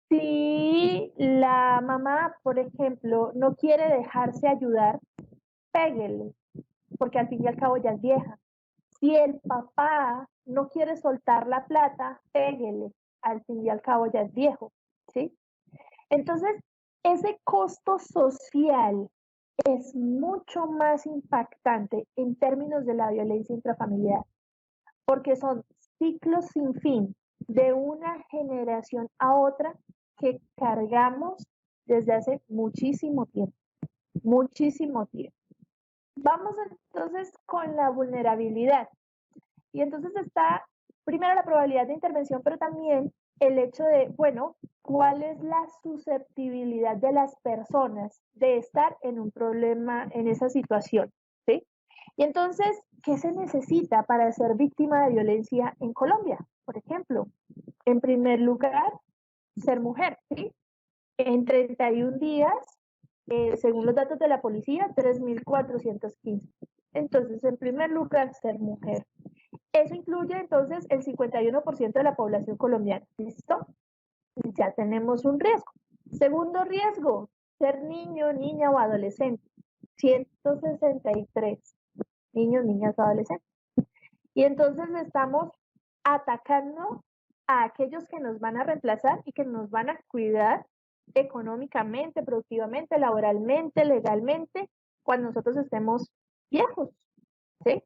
Si la mamá, por ejemplo, no quiere dejarse ayudar, péguele, porque al fin y al cabo ya es vieja. Si el papá no quiere soltar la plata, péguele, al fin y al cabo ya es viejo, ¿sí? Entonces, ese costo social es mucho más impactante en términos de la violencia intrafamiliar, porque son ciclos sin fin de una generación a otra que cargamos desde hace muchísimo tiempo, muchísimo tiempo. Vamos entonces con la vulnerabilidad. Y entonces está primero la probabilidad de intervención, pero también el hecho de, bueno, ¿cuál es la susceptibilidad de las personas de estar en un problema, en esa situación? ¿Sí? Y entonces, ¿qué se necesita para ser víctima de violencia en Colombia? Por ejemplo, en primer lugar, ser mujer, ¿sí? En 31 días, según los datos de la policía, 3.415. Entonces, en primer lugar, ser mujer. Eso incluye entonces el 51% de la población colombiana. ¿Listo? Ya tenemos un riesgo. Segundo riesgo, ser niño, niña o adolescente. 163 niños, niñas, adolescentes. Y entonces estamos atacando a aquellos que nos van a reemplazar y que nos van a cuidar económicamente, productivamente, laboralmente, legalmente, cuando nosotros estemos viejos, ¿sí?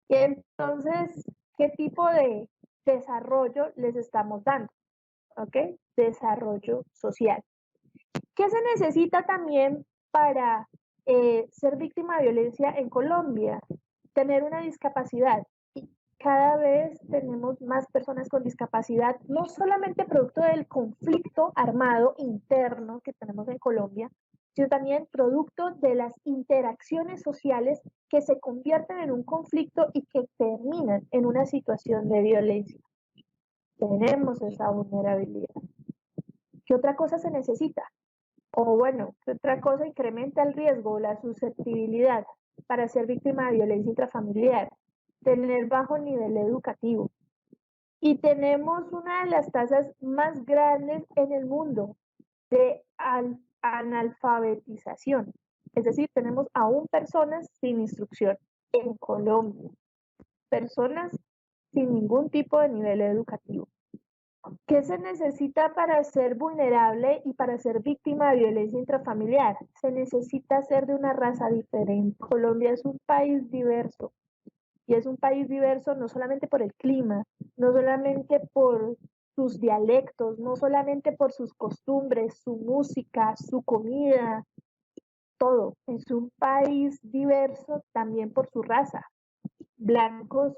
Y entonces, ¿qué tipo de desarrollo les estamos dando? ¿Ok? Desarrollo social. ¿Qué se necesita también para ser víctima de violencia en Colombia? Tener una discapacidad. Y cada vez tenemos más personas con discapacidad, no solamente producto del conflicto armado interno que tenemos en Colombia, sino también producto de las interacciones sociales que se convierten en un conflicto y que terminan en una situación de violencia. Tenemos esa vulnerabilidad. ¿Qué otra cosa se necesita? O bueno, ¿qué otra cosa incrementa el riesgo o la susceptibilidad para ser víctima de violencia intrafamiliar? Tener bajo nivel educativo. Y tenemos una de las tasas más grandes en el mundo de analfabetización. Es decir, tenemos aún personas sin instrucción en Colombia. Personas sin ningún tipo de nivel educativo. ¿Qué se necesita para ser vulnerable y para ser víctima de violencia intrafamiliar? Se necesita ser de una raza diferente. Colombia es un país diverso y es un país diverso no solamente por el clima, no solamente por sus dialectos, no solamente por sus costumbres, su música, su comida, todo. Es un país diverso también por su raza. Blancos,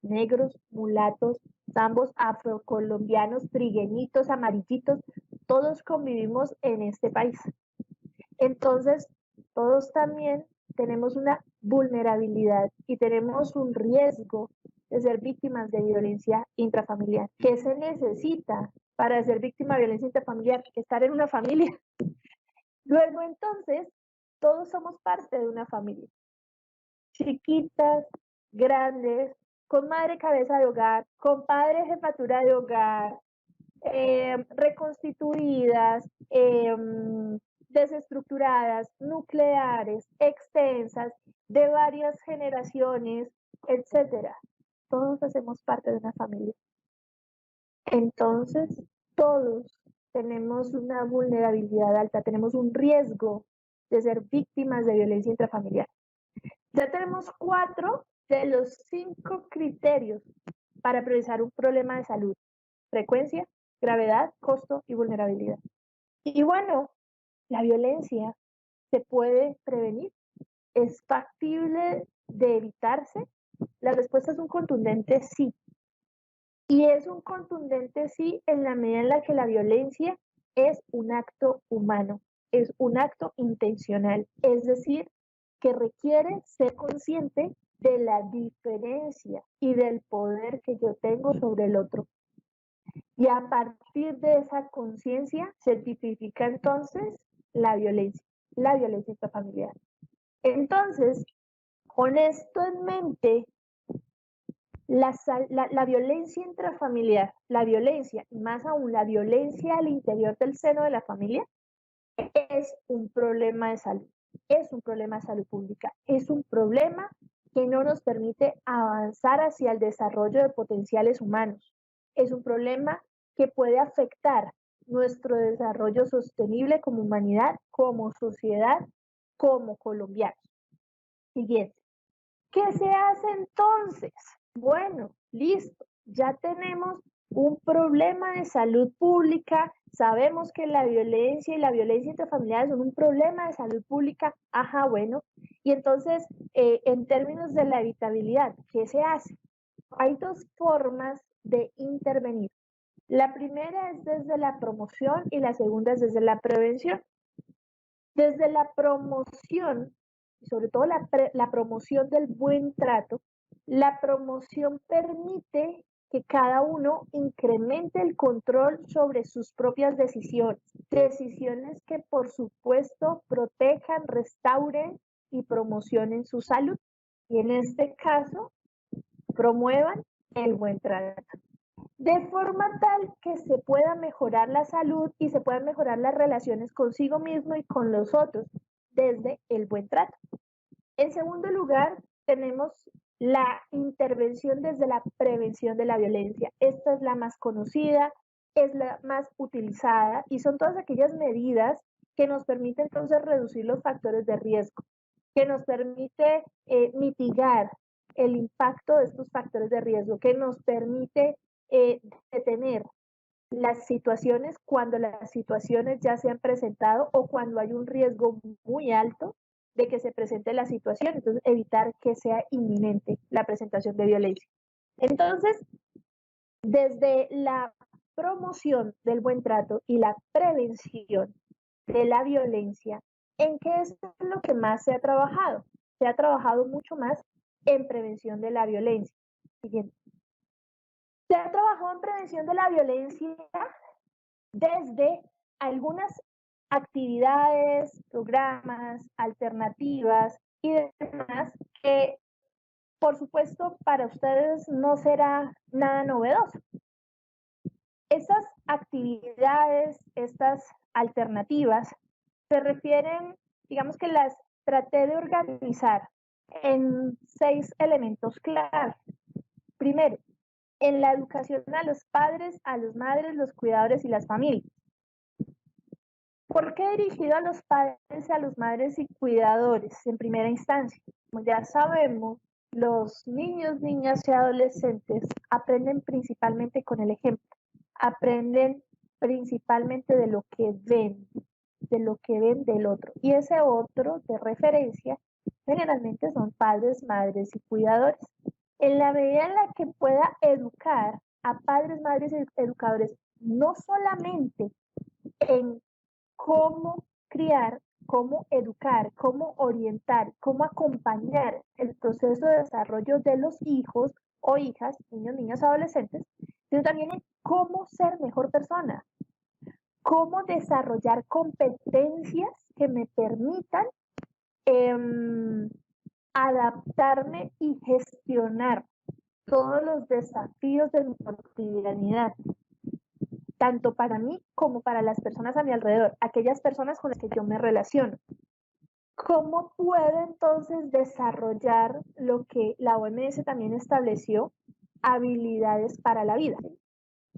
negros, mulatos, zambos, afrocolombianos, trigueñitos, amarillitos, todos convivimos en este país. Entonces, todos también tenemos una vulnerabilidad y tenemos un riesgo de ser víctimas de violencia intrafamiliar. ¿Qué se necesita para ser víctima de violencia intrafamiliar? Estar en una familia. Luego, entonces, todos somos parte de una familia. Chiquitas, grandes, con madre cabeza de hogar, con padre jefatura de hogar, reconstituidas, desestructuradas, nucleares, extensas, de varias generaciones, etcétera. Todos hacemos parte de una familia. Entonces, todos tenemos una vulnerabilidad alta, tenemos un riesgo de ser víctimas de violencia intrafamiliar. Ya tenemos 4 de los 5 criterios para priorizar un problema de salud: frecuencia, gravedad, costo y vulnerabilidad. Y bueno, la violencia se puede prevenir, es factible de evitarse. La respuesta es un contundente sí. Y es un contundente sí en la medida en la que la violencia es un acto humano, es un acto intencional, es decir, que requiere ser consciente de la diferencia y del poder que yo tengo sobre el otro. Y a partir de esa conciencia se tipifica entonces la violencia intrafamiliar. Entonces, con esto en mente, la violencia intrafamiliar, la violencia, y más aún la violencia al interior del seno de la familia, es un problema de salud, es un problema de salud pública, es un problema que no nos permite avanzar hacia el desarrollo de potenciales humanos, es un problema que puede afectar nuestro desarrollo sostenible como humanidad, como sociedad, como colombianos. Siguiente. ¿Qué se hace entonces? Bueno, listo, ya tenemos un problema de salud pública, sabemos que la violencia y la violencia intrafamiliar son un problema de salud pública, ajá, bueno, y entonces, en términos de la evitabilidad, ¿qué se hace? Hay 2 formas de intervenir. La primera es desde la promoción y la segunda es desde la prevención. Desde la promoción, sobre todo la promoción del buen trato, la promoción permite que cada uno incremente el control sobre sus propias decisiones. Decisiones que, por supuesto, protejan, restauren y promocionen su salud. Y en este caso, promuevan el buen trato, de forma tal que se pueda mejorar la salud y se puedan mejorar las relaciones consigo mismo y con los otros desde el buen trato. En segundo lugar, tenemos la intervención desde la prevención de la violencia. Esta es la más conocida, es la más utilizada y son todas aquellas medidas que nos permiten entonces reducir los factores de riesgo, que nos permite mitigar el impacto de estos factores de riesgo, que nos permite detener las situaciones cuando las situaciones ya se han presentado o cuando hay un riesgo muy alto de que se presente la situación, entonces evitar que sea inminente la presentación de violencia. Entonces, desde la promoción del buen trato y la prevención de la violencia, ¿en qué es lo que más se ha trabajado? Se ha trabajado mucho más en prevención de la violencia. Siguiente. Se ha trabajado en prevención de la violencia desde algunas actividades, programas, alternativas y demás que, por supuesto, para ustedes no será nada novedoso. Estas actividades, estas alternativas, se refieren, digamos que las traté de organizar en 6 elementos clave. Primero, en la educación a los padres, a las madres, los cuidadores y las familias. ¿Por qué dirigido a los padres, a las madres y cuidadores en primera instancia? Como ya sabemos, los niños, niñas y adolescentes aprenden principalmente con el ejemplo, aprenden principalmente de lo que ven del otro. Y ese otro de referencia generalmente son padres, madres y cuidadores. En la medida en la que pueda educar a padres, madres y educadores, no solamente en cómo criar, cómo educar, cómo orientar, cómo acompañar el proceso de desarrollo de los hijos o hijas, niños, niñas, adolescentes, sino también en cómo ser mejor persona, cómo desarrollar competencias que me permitan adaptarme y gestionar todos los desafíos de mi cotidianidad, tanto para mí como para las personas a mi alrededor, aquellas personas con las que yo me relaciono. ¿Cómo puedo entonces desarrollar lo que la OMS también estableció, habilidades para la vida?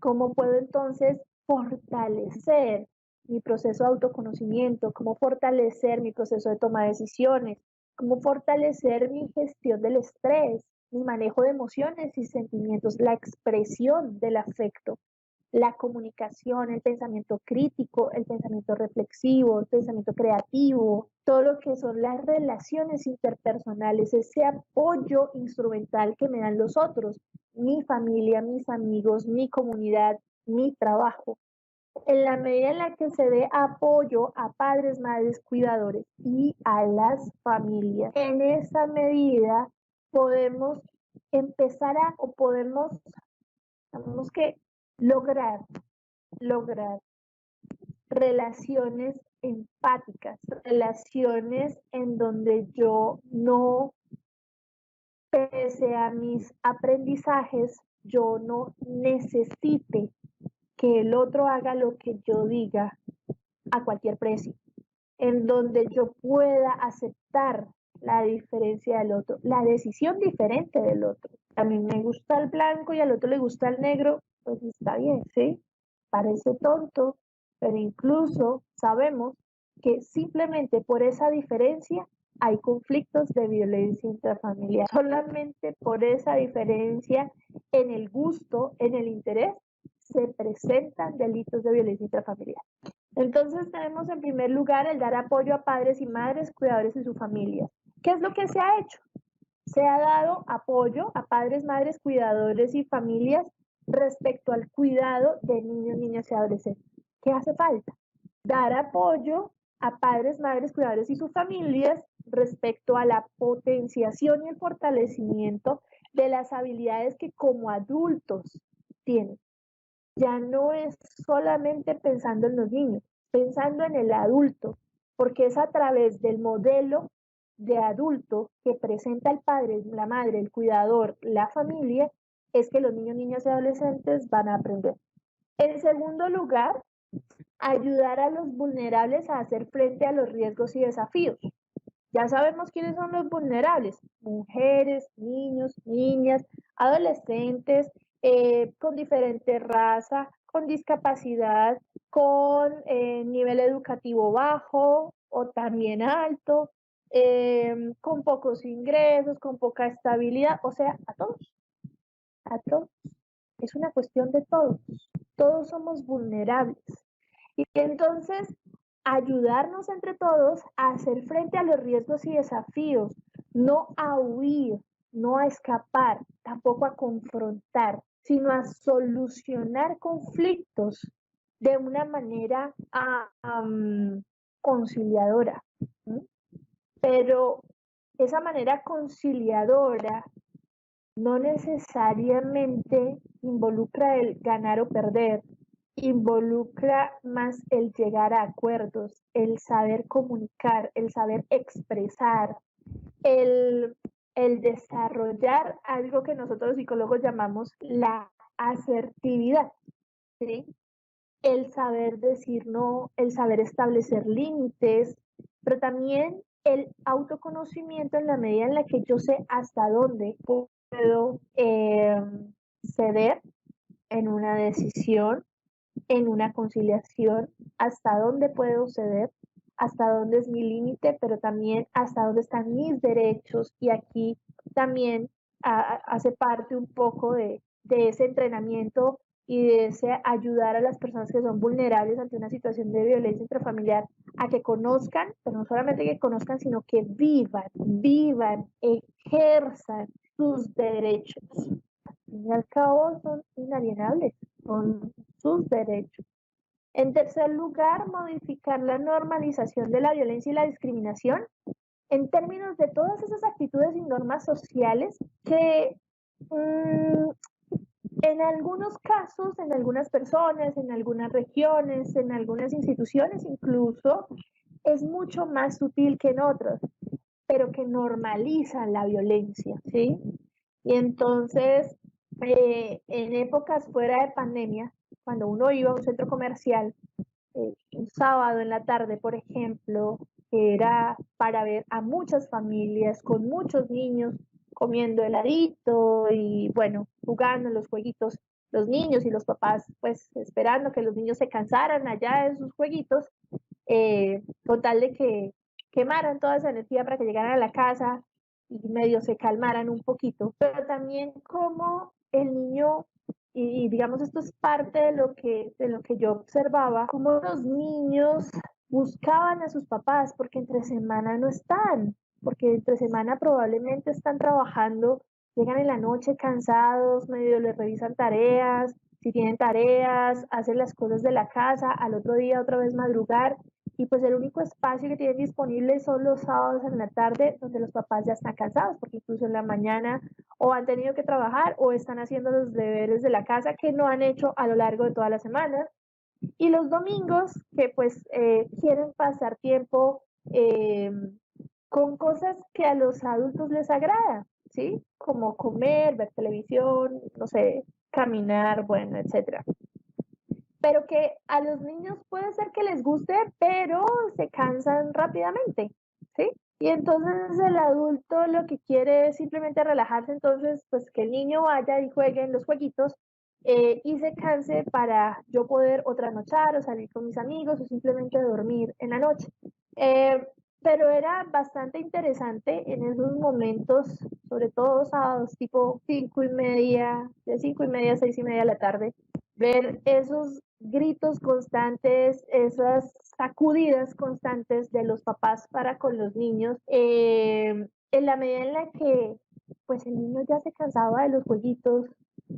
¿Cómo puedo entonces fortalecer mi proceso de autoconocimiento? ¿Cómo fortalecer mi proceso de toma de decisiones? ¿Cómo fortalecer mi gestión del estrés, mi manejo de emociones y sentimientos, la expresión del afecto, la comunicación, el pensamiento crítico, el pensamiento reflexivo, el pensamiento creativo, todo lo que son las relaciones interpersonales, ese apoyo instrumental que me dan los otros, mi familia, mis amigos, mi comunidad, mi trabajo? En la medida en la que se dé apoyo a padres, madres, cuidadores y a las familias, en esa medida podemos empezar o podemos, tenemos que lograr relaciones empáticas, relaciones en donde yo no, pese a mis aprendizajes, yo no necesite que el otro haga lo que yo diga a cualquier precio, en donde yo pueda aceptar la diferencia del otro, la decisión diferente del otro. A mí me gusta el blanco y al otro le gusta el negro, pues está bien, ¿sí? Parece tonto, pero incluso sabemos que simplemente por esa diferencia hay conflictos de violencia intrafamiliar. Solamente por esa diferencia en el gusto, en el interés, se presentan delitos de violencia intrafamiliar. Entonces tenemos en primer lugar el dar apoyo a padres y madres, cuidadores y sus familias. ¿Qué es lo que se ha hecho? Se ha dado apoyo a padres, madres, cuidadores y familias respecto al cuidado de niños, niñas y adolescentes. ¿Qué hace falta? Dar apoyo a padres, madres, cuidadores y sus familias respecto a la potenciación y el fortalecimiento de las habilidades que como adultos tienen. Ya no es solamente pensando en los niños, pensando en el adulto, porque es a través del modelo de adulto que presenta el padre, la madre, el cuidador, la familia, es que los niños, niñas y adolescentes van a aprender. En segundo lugar, ayudar a los vulnerables a hacer frente a los riesgos y desafíos. Ya sabemos quiénes son los vulnerables: mujeres, niños, niñas, adolescentes, con diferente raza, con discapacidad, con nivel educativo bajo o también alto, con pocos ingresos, con poca estabilidad, o sea, a todos, a todos. Es una cuestión de todos. Todos somos vulnerables. Y entonces, ayudarnos entre todos a hacer frente a los riesgos y desafíos, no a huir, no a escapar, tampoco a confrontar, sino a solucionar conflictos de una manera conciliadora. ¿Mm? Pero esa manera conciliadora no necesariamente involucra el ganar o perder, involucra más el llegar a acuerdos, el saber comunicar, el saber expresar, el, el desarrollar algo que nosotros psicólogos llamamos la asertividad, ¿sí? El saber decir no, el saber establecer límites, pero también el autoconocimiento en la medida en la que yo sé hasta dónde puedo ceder en una decisión, en una conciliación, hasta dónde puedo ceder, hasta dónde es mi límite, pero también hasta dónde están mis derechos. Y aquí también hace parte un poco de ese entrenamiento y de ese ayudar a las personas que son vulnerables ante una situación de violencia intrafamiliar a que conozcan, pero no solamente que conozcan, sino que vivan, ejerzan sus derechos. Al fin y al cabo son inalienables, son sus derechos. En tercer lugar, modificar la normalización de la violencia y la discriminación en términos de todas esas actitudes y normas sociales que en algunos casos, en algunas personas, en algunas regiones, en algunas instituciones incluso, es mucho más sutil que en otros, pero que normalizan la violencia, ¿sí? Y entonces, en épocas fuera de pandemia, cuando uno iba a un centro comercial, un sábado en la tarde, por ejemplo, que era para ver a muchas familias con muchos niños comiendo heladito y bueno, jugando en los jueguitos, los niños y los papás pues esperando que los niños se cansaran allá de sus jueguitos, con tal de que quemaran toda esa energía para que llegaran a la casa y medio se calmaran un poquito, pero también como el niño, y digamos esto es parte de lo que yo observaba, como los niños buscaban a sus papás porque entre semana no están, porque entre semana probablemente están trabajando, llegan en la noche cansados, medio les revisan tareas, si tienen tareas, hacen las cosas de la casa, al otro día otra vez madrugar, y pues el único espacio que tienen disponible son los sábados en la tarde, donde los papás ya están cansados, porque incluso en la mañana o han tenido que trabajar o están haciendo los deberes de la casa que no han hecho a lo largo de toda la semana. Y los domingos que pues quieren pasar tiempo con cosas que a los adultos les agrada, ¿sí? Como comer, ver televisión, no sé, caminar, bueno, etcétera. Pero que a los niños puede ser que les guste, pero se cansan rápidamente, ¿sí? Y entonces el adulto lo que quiere es simplemente relajarse, entonces pues que el niño vaya y juegue en los jueguitos y se canse para yo poder o trasnochar o salir con mis amigos o simplemente dormir en la noche. Pero era bastante interesante en esos momentos, sobre todo sábados tipo 5:30, de 5:30 a 6:30 de la tarde, ver esos gritos constantes, esas sacudidas constantes de los papás para con los niños, en la medida en la que pues el niño ya se cansaba de los jueguitos,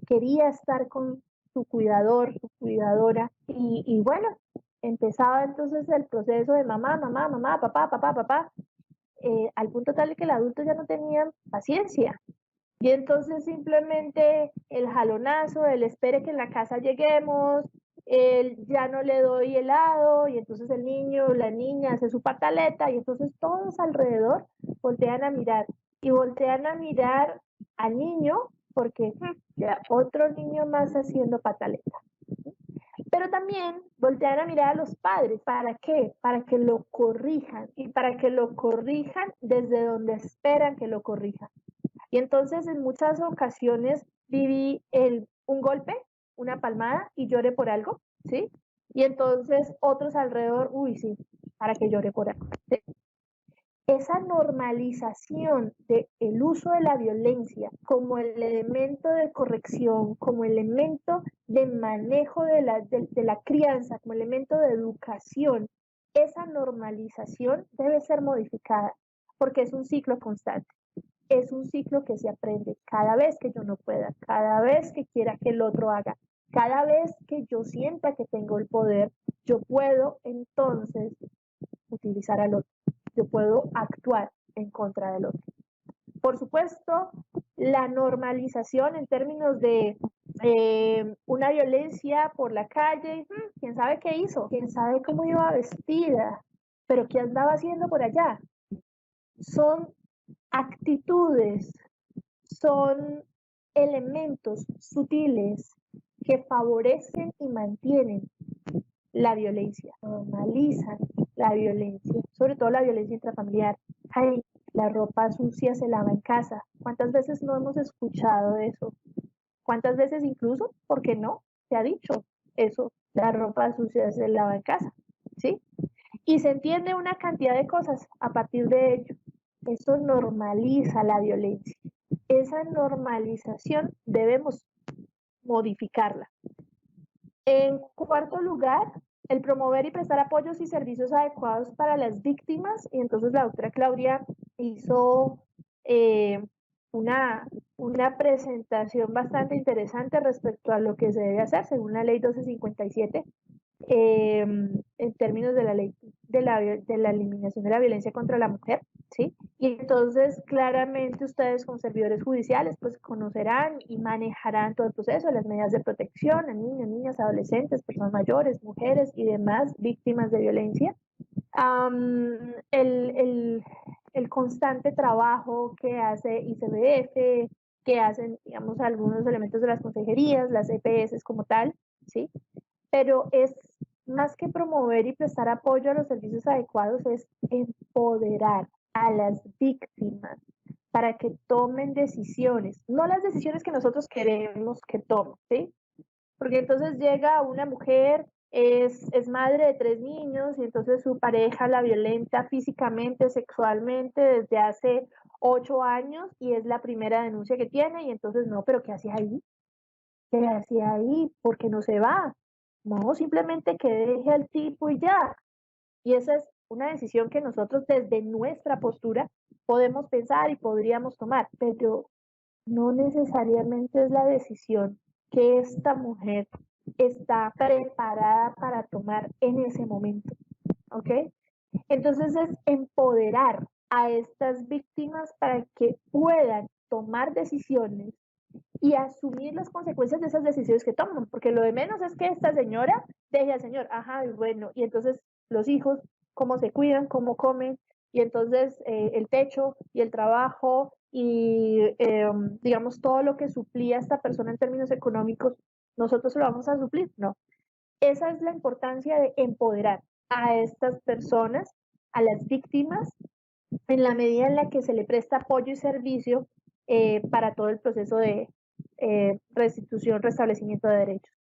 quería estar con su cuidador, su cuidadora, y bueno, empezaba entonces el proceso de mamá, mamá, mamá, papá, papá, papá, al punto tal de que el adulto ya no tenía paciencia. Y entonces simplemente el jalonazo, el espere que en la casa lleguemos, ya no le doy helado y entonces el niño o la niña hace su pataleta y entonces todos alrededor voltean a mirar y voltean a mirar al niño porque ya otro niño más haciendo pataleta. Pero también voltean a mirar a los padres. ¿Para qué? Para que lo corrijan y para que lo corrijan desde donde esperan que lo corrijan. Y entonces en muchas ocasiones viví un golpe, una palmada y lloré por algo, ¿sí? Y entonces otros alrededor, uy, sí, para que llore por algo. ¿Sí? Esa normalización del uso de la violencia como el elemento de corrección, como elemento de manejo de la crianza, como elemento de educación, esa normalización debe ser modificada porque es un ciclo constante. Es un ciclo que se aprende cada vez que yo no pueda, cada vez que quiera que el otro haga, cada vez que yo sienta que tengo el poder, yo puedo entonces utilizar al otro, yo puedo actuar en contra del otro. Por supuesto, la normalización en términos de una violencia por la calle, quién sabe qué hizo, quién sabe cómo iba vestida, pero qué andaba haciendo por allá. Son actitudes, son elementos sutiles que favorecen y mantienen la violencia, normalizan la violencia, sobre todo la violencia intrafamiliar. Ay, la ropa sucia se lava en casa. ¿Cuántas veces no hemos escuchado eso? ¿Cuántas veces incluso, por qué no, se ha dicho eso? La ropa sucia se lava en casa, ¿sí? Y se entiende una cantidad de cosas a partir de ello. Eso normaliza la violencia. Esa normalización debemos modificarla. En cuarto lugar, el promover y prestar apoyos y servicios adecuados para las víctimas. Y entonces la doctora Claudia hizo una presentación bastante interesante respecto a lo que se debe hacer según la ley 1257 en términos de la ley de la eliminación de la violencia contra la mujer, ¿sí? Y entonces claramente ustedes como servidores judiciales pues conocerán y manejarán todo el proceso, las medidas de protección a niños, niñas, adolescentes, personas mayores, mujeres y demás víctimas de violencia. El constante trabajo que hace ICBF, que hacen, digamos, algunos elementos de las consejerías, las EPS como tal, ¿sí? Pero es más que promover y prestar apoyo a los servicios adecuados, es empoderar a las víctimas para que tomen decisiones, no las decisiones que nosotros queremos que tomen, ¿sí? Porque entonces llega una mujer, es madre de 3 niños y entonces su pareja la violenta físicamente, sexualmente desde hace 8 años y es la primera denuncia que tiene y entonces no, pero ¿qué hacía ahí? ¿Qué hacía ahí? ¿Por qué no se va? No, simplemente que deje al tipo y ya. Y esa es una decisión que nosotros desde nuestra postura podemos pensar y podríamos tomar, pero no necesariamente es la decisión que esta mujer está preparada para tomar en ese momento, ¿ok? Entonces es empoderar a estas víctimas para que puedan tomar decisiones y asumir las consecuencias de esas decisiones que toman, porque lo de menos es que esta señora deje al señor, ajá, y bueno, y entonces los hijos, cómo se cuidan, cómo comen, y entonces el techo y el trabajo y digamos todo lo que suplía a esta persona en términos económicos, nosotros lo vamos a suplir, no. Esa es la importancia de empoderar a estas personas, a las víctimas, en la medida en la que se le presta apoyo y servicio para todo el proceso de restitución, restablecimiento de derechos.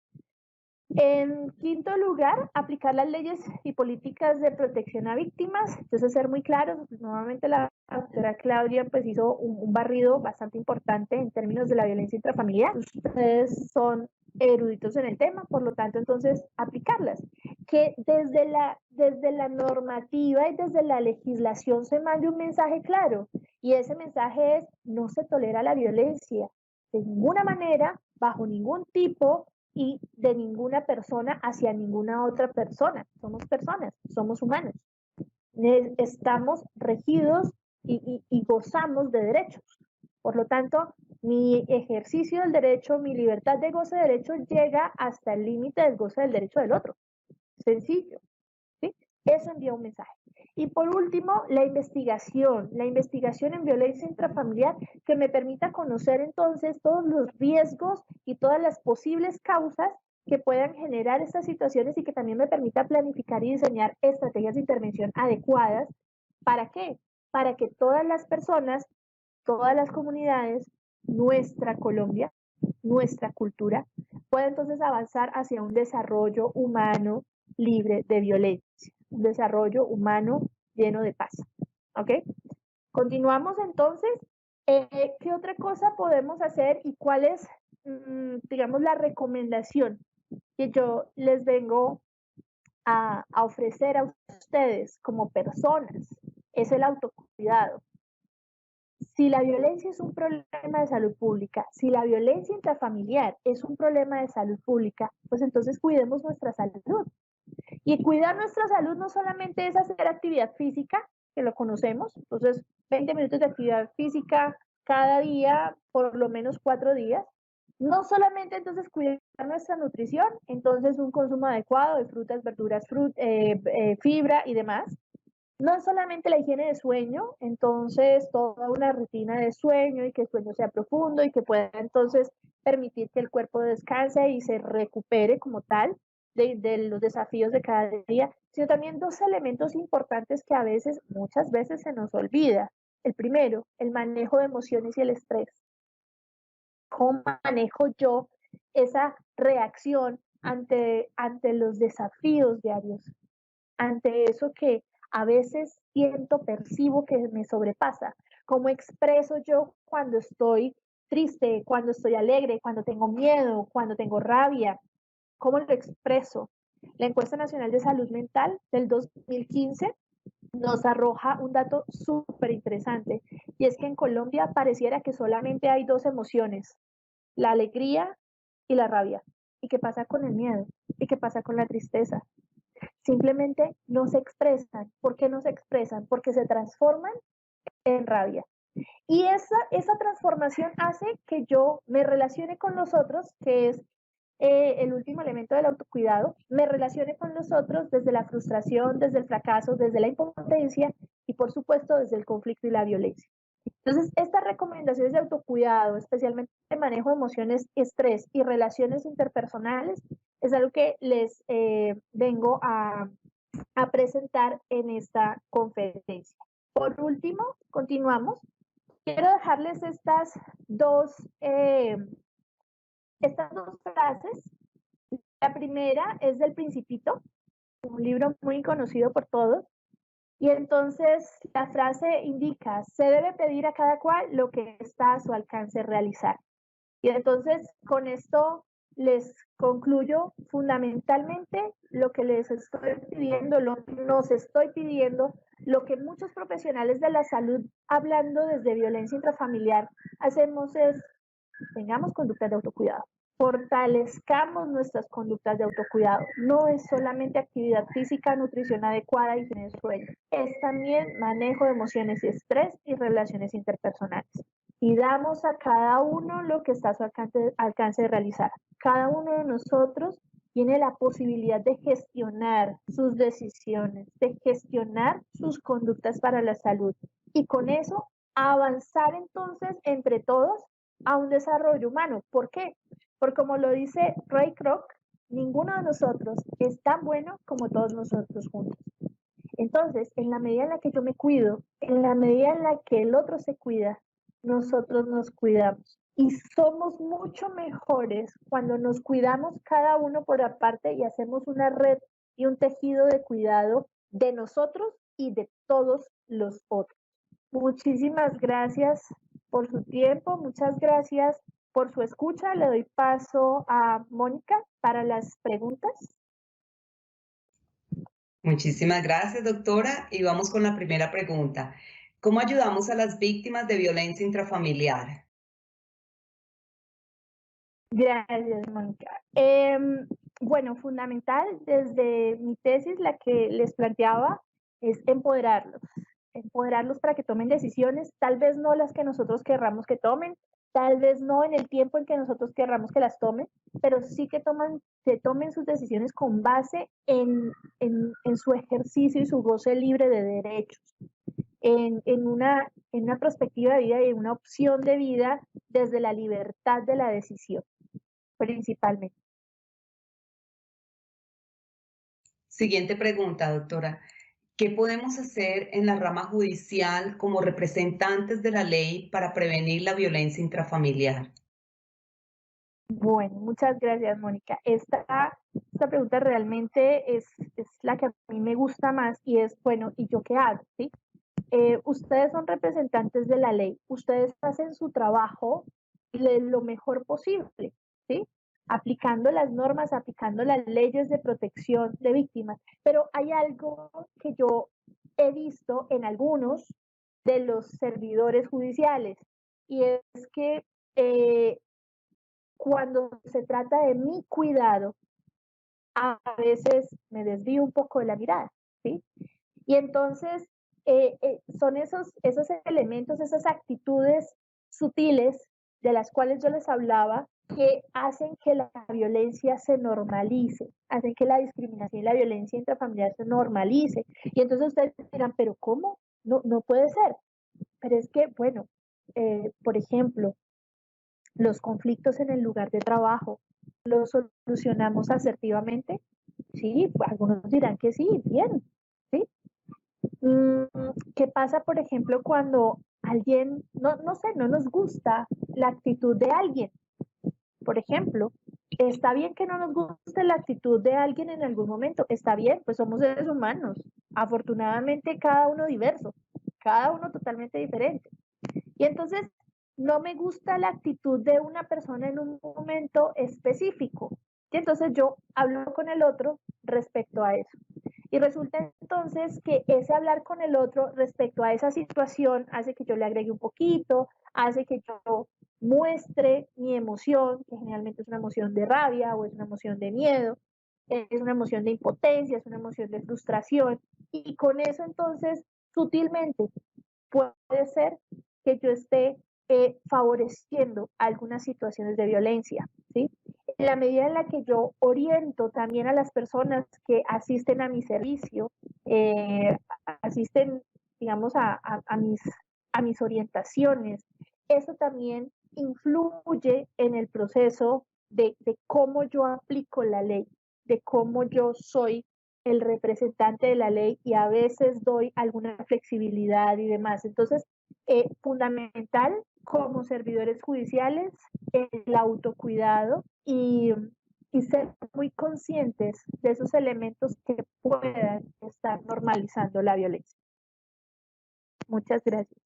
En quinto lugar, aplicar las leyes y políticas de protección a víctimas. Entonces, ser muy claros, pues, nuevamente la doctora Claudia pues hizo un barrido bastante importante en términos de la violencia intrafamiliar. Ustedes son eruditos en el tema, por lo tanto, entonces, aplicarlas. Que desde la normativa y desde la legislación se mande un mensaje claro, y ese mensaje es: no se tolera la violencia de ninguna manera, bajo ningún tipo y de ninguna persona hacia ninguna otra persona. Somos personas, somos humanos. Estamos regidos y gozamos de derechos. Por lo tanto, Mi ejercicio del derecho, mi libertad de goce de derecho llega hasta el límite del goce del derecho del otro. Sencillo, ¿sí? Eso envía un mensaje. Y por último, la investigación en violencia intrafamiliar que me permita conocer entonces todos los riesgos y todas las posibles causas que puedan generar estas situaciones y que también me permita planificar y diseñar estrategias de intervención adecuadas. ¿Para qué? Para que todas las personas, todas las comunidades, nuestra Colombia, nuestra cultura, pueda entonces avanzar hacia un desarrollo humano libre de violencia, un desarrollo humano lleno de paz. ¿Ok? Continuamos entonces. ¿Qué otra cosa podemos hacer y cuál es, digamos, la recomendación que yo les vengo a ofrecer a ustedes como personas? Es el autocuidado. Si la violencia es un problema de salud pública, si la violencia intrafamiliar es un problema de salud pública, pues entonces cuidemos nuestra salud. Y cuidar nuestra salud no solamente es hacer actividad física, que lo conocemos, entonces 20 minutos de actividad física cada día, por lo menos 4 días. No solamente entonces cuidar nuestra nutrición, entonces un consumo adecuado de frutas, verduras, fibra y demás. No solamente la higiene de sueño, entonces toda una rutina de sueño y que el sueño sea profundo y que pueda entonces permitir que el cuerpo descanse y se recupere como tal de los desafíos de cada día, sino también dos elementos importantes que a veces, muchas veces se nos olvida. El primero, el manejo de emociones y el estrés. ¿Cómo manejo yo esa reacción ante los desafíos diarios? Ante eso que a veces siento, percibo que me sobrepasa. ¿Cómo expreso yo cuando estoy triste, cuando estoy alegre, cuando tengo miedo, cuando tengo rabia? ¿Cómo lo expreso? La encuesta nacional de salud mental del 2015 nos arroja un dato súper interesante y es que en Colombia pareciera que solamente hay dos emociones, la alegría y la rabia. ¿Y qué pasa con el miedo? ¿Y qué pasa con la tristeza? Simplemente no se expresan. ¿Por qué no se expresan? Porque se transforman en rabia. Y esa transformación hace que yo me relacione con los otros, que es el último elemento del autocuidado, me relacione con los otros desde la frustración, desde el fracaso, desde la impotencia y por supuesto desde el conflicto y la violencia. Entonces, estas recomendaciones de autocuidado, especialmente de manejo de emociones, estrés y relaciones interpersonales, es algo que les vengo a presentar en esta conferencia. Por último, continuamos. Quiero dejarles estas dos frases. La primera es del Principito, un libro muy conocido por todos. Y entonces la frase indica, se debe pedir a cada cual lo que está a su alcance realizar. Y entonces con esto les concluyo fundamentalmente lo que les estoy pidiendo, lo que nos estoy pidiendo, lo que muchos profesionales de la salud, hablando desde violencia intrafamiliar, hacemos es, tengamos conductas de autocuidado. Fortalezcamos nuestras conductas de autocuidado. No es solamente actividad física, nutrición adecuada y higiene de sueño. Es también manejo de emociones y estrés y relaciones interpersonales. Y damos a cada uno lo que está a su alcance de realizar. Cada uno de nosotros tiene la posibilidad de gestionar sus decisiones, de gestionar sus conductas para la salud. Y con eso avanzar entonces entre todos a un desarrollo humano. ¿Por qué? Porque como lo dice Ray Kroc, ninguno de nosotros es tan bueno como todos nosotros juntos. Entonces, en la medida en la que yo me cuido, en la medida en la que el otro se cuida, nosotros nos cuidamos. Y somos mucho mejores cuando nos cuidamos cada uno por aparte y hacemos una red y un tejido de cuidado de nosotros y de todos los otros. Muchísimas gracias por su tiempo, muchas gracias por su escucha. Le doy paso a Mónica para las preguntas. Muchísimas gracias, doctora. Y vamos con la primera pregunta. ¿Cómo ayudamos a las víctimas de violencia intrafamiliar? Gracias, Mónica. Bueno, fundamental desde mi tesis, la que les planteaba, es empoderarlos para que tomen decisiones, tal vez no las que nosotros querramos que tomen, tal vez no en el tiempo en que nosotros querramos que las tomen, pero sí que se tomen sus decisiones con base en su ejercicio y su goce libre de derechos, en una perspectiva de vida y en una opción de vida desde la libertad de la decisión, principalmente. Siguiente pregunta, doctora. ¿Qué podemos hacer en la rama judicial como representantes de la ley para prevenir la violencia intrafamiliar? Bueno, muchas gracias, Mónica. Esta pregunta realmente es la que a mí me gusta más y es, bueno, ¿y yo qué hago? ¿Sí? Ustedes son representantes de la ley, ustedes hacen su trabajo lo mejor posible, ¿sí? Aplicando las normas, aplicando las leyes de protección de víctimas. Pero hay algo que yo he visto en algunos de los servidores judiciales y es que cuando se trata de mi cuidado, a veces me desvío un poco de la mirada, ¿sí? Y entonces son esos elementos, esas actitudes sutiles de las cuales yo les hablaba, que hacen que la violencia se normalice, hacen que la discriminación y la violencia intrafamiliar se normalice. Y entonces ustedes dirán, pero ¿cómo? No, no puede ser. Pero es que, bueno, por ejemplo, los conflictos en el lugar de trabajo, ¿los solucionamos asertivamente? Sí, algunos dirán que sí, bien, ¿sí? ¿Qué pasa, por ejemplo, cuando alguien, no sé, no nos gusta la actitud de alguien? Por ejemplo, está bien que no nos guste la actitud de alguien en algún momento, está bien, pues somos seres humanos, afortunadamente cada uno diverso, cada uno totalmente diferente. Y entonces, no me gusta la actitud de una persona en un momento específico. Y entonces yo hablo con el otro respecto a eso. Y resulta entonces que ese hablar con el otro respecto a esa situación hace que yo le agregue un poquito, hace que yo muestre mi emoción, que generalmente es una emoción de rabia o es una emoción de miedo, es una emoción de impotencia, es una emoción de frustración. Y con eso entonces, sutilmente, puede ser que yo esté favoreciendo algunas situaciones de violencia, ¿sí? En la medida en la que yo oriento también a las personas que asisten a mi servicio, asisten, digamos, a mis orientaciones, eso también influye en el proceso de cómo yo aplico la ley, de cómo yo soy el representante de la ley y a veces doy alguna flexibilidad y demás. Entonces, fundamental como servidores judiciales el autocuidado y ser muy conscientes de esos elementos que puedan estar normalizando la violencia. Muchas gracias.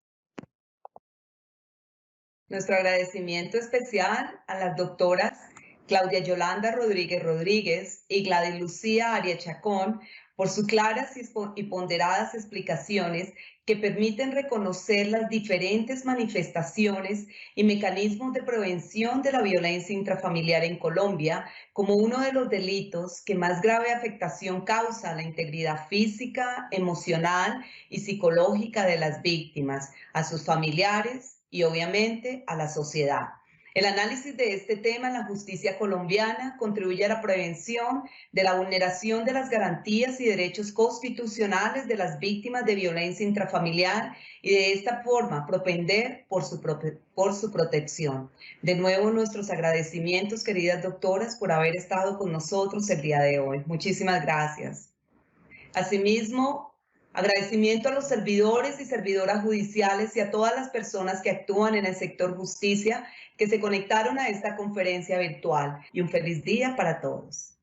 Nuestro agradecimiento especial a las doctoras Claudia Yolanda Rodríguez Rodríguez y Gladys Lucía Arias Chacón por sus claras y ponderadas explicaciones que permiten reconocer las diferentes manifestaciones y mecanismos de prevención de la violencia intrafamiliar en Colombia como uno de los delitos que más grave afectación causa a la integridad física, emocional y psicológica de las víctimas, a sus familiares y obviamente a la sociedad. El análisis de este tema en la justicia colombiana contribuye a la prevención de la vulneración de las garantías y derechos constitucionales de las víctimas de violencia intrafamiliar y de esta forma propender por su protección. De nuevo, nuestros agradecimientos, queridas doctoras, por haber estado con nosotros el día de hoy. Muchísimas gracias. Asimismo, agradecimiento a los servidores y servidoras judiciales y a todas las personas que actúan en el sector justicia que se conectaron a esta conferencia virtual. Y un feliz día para todos.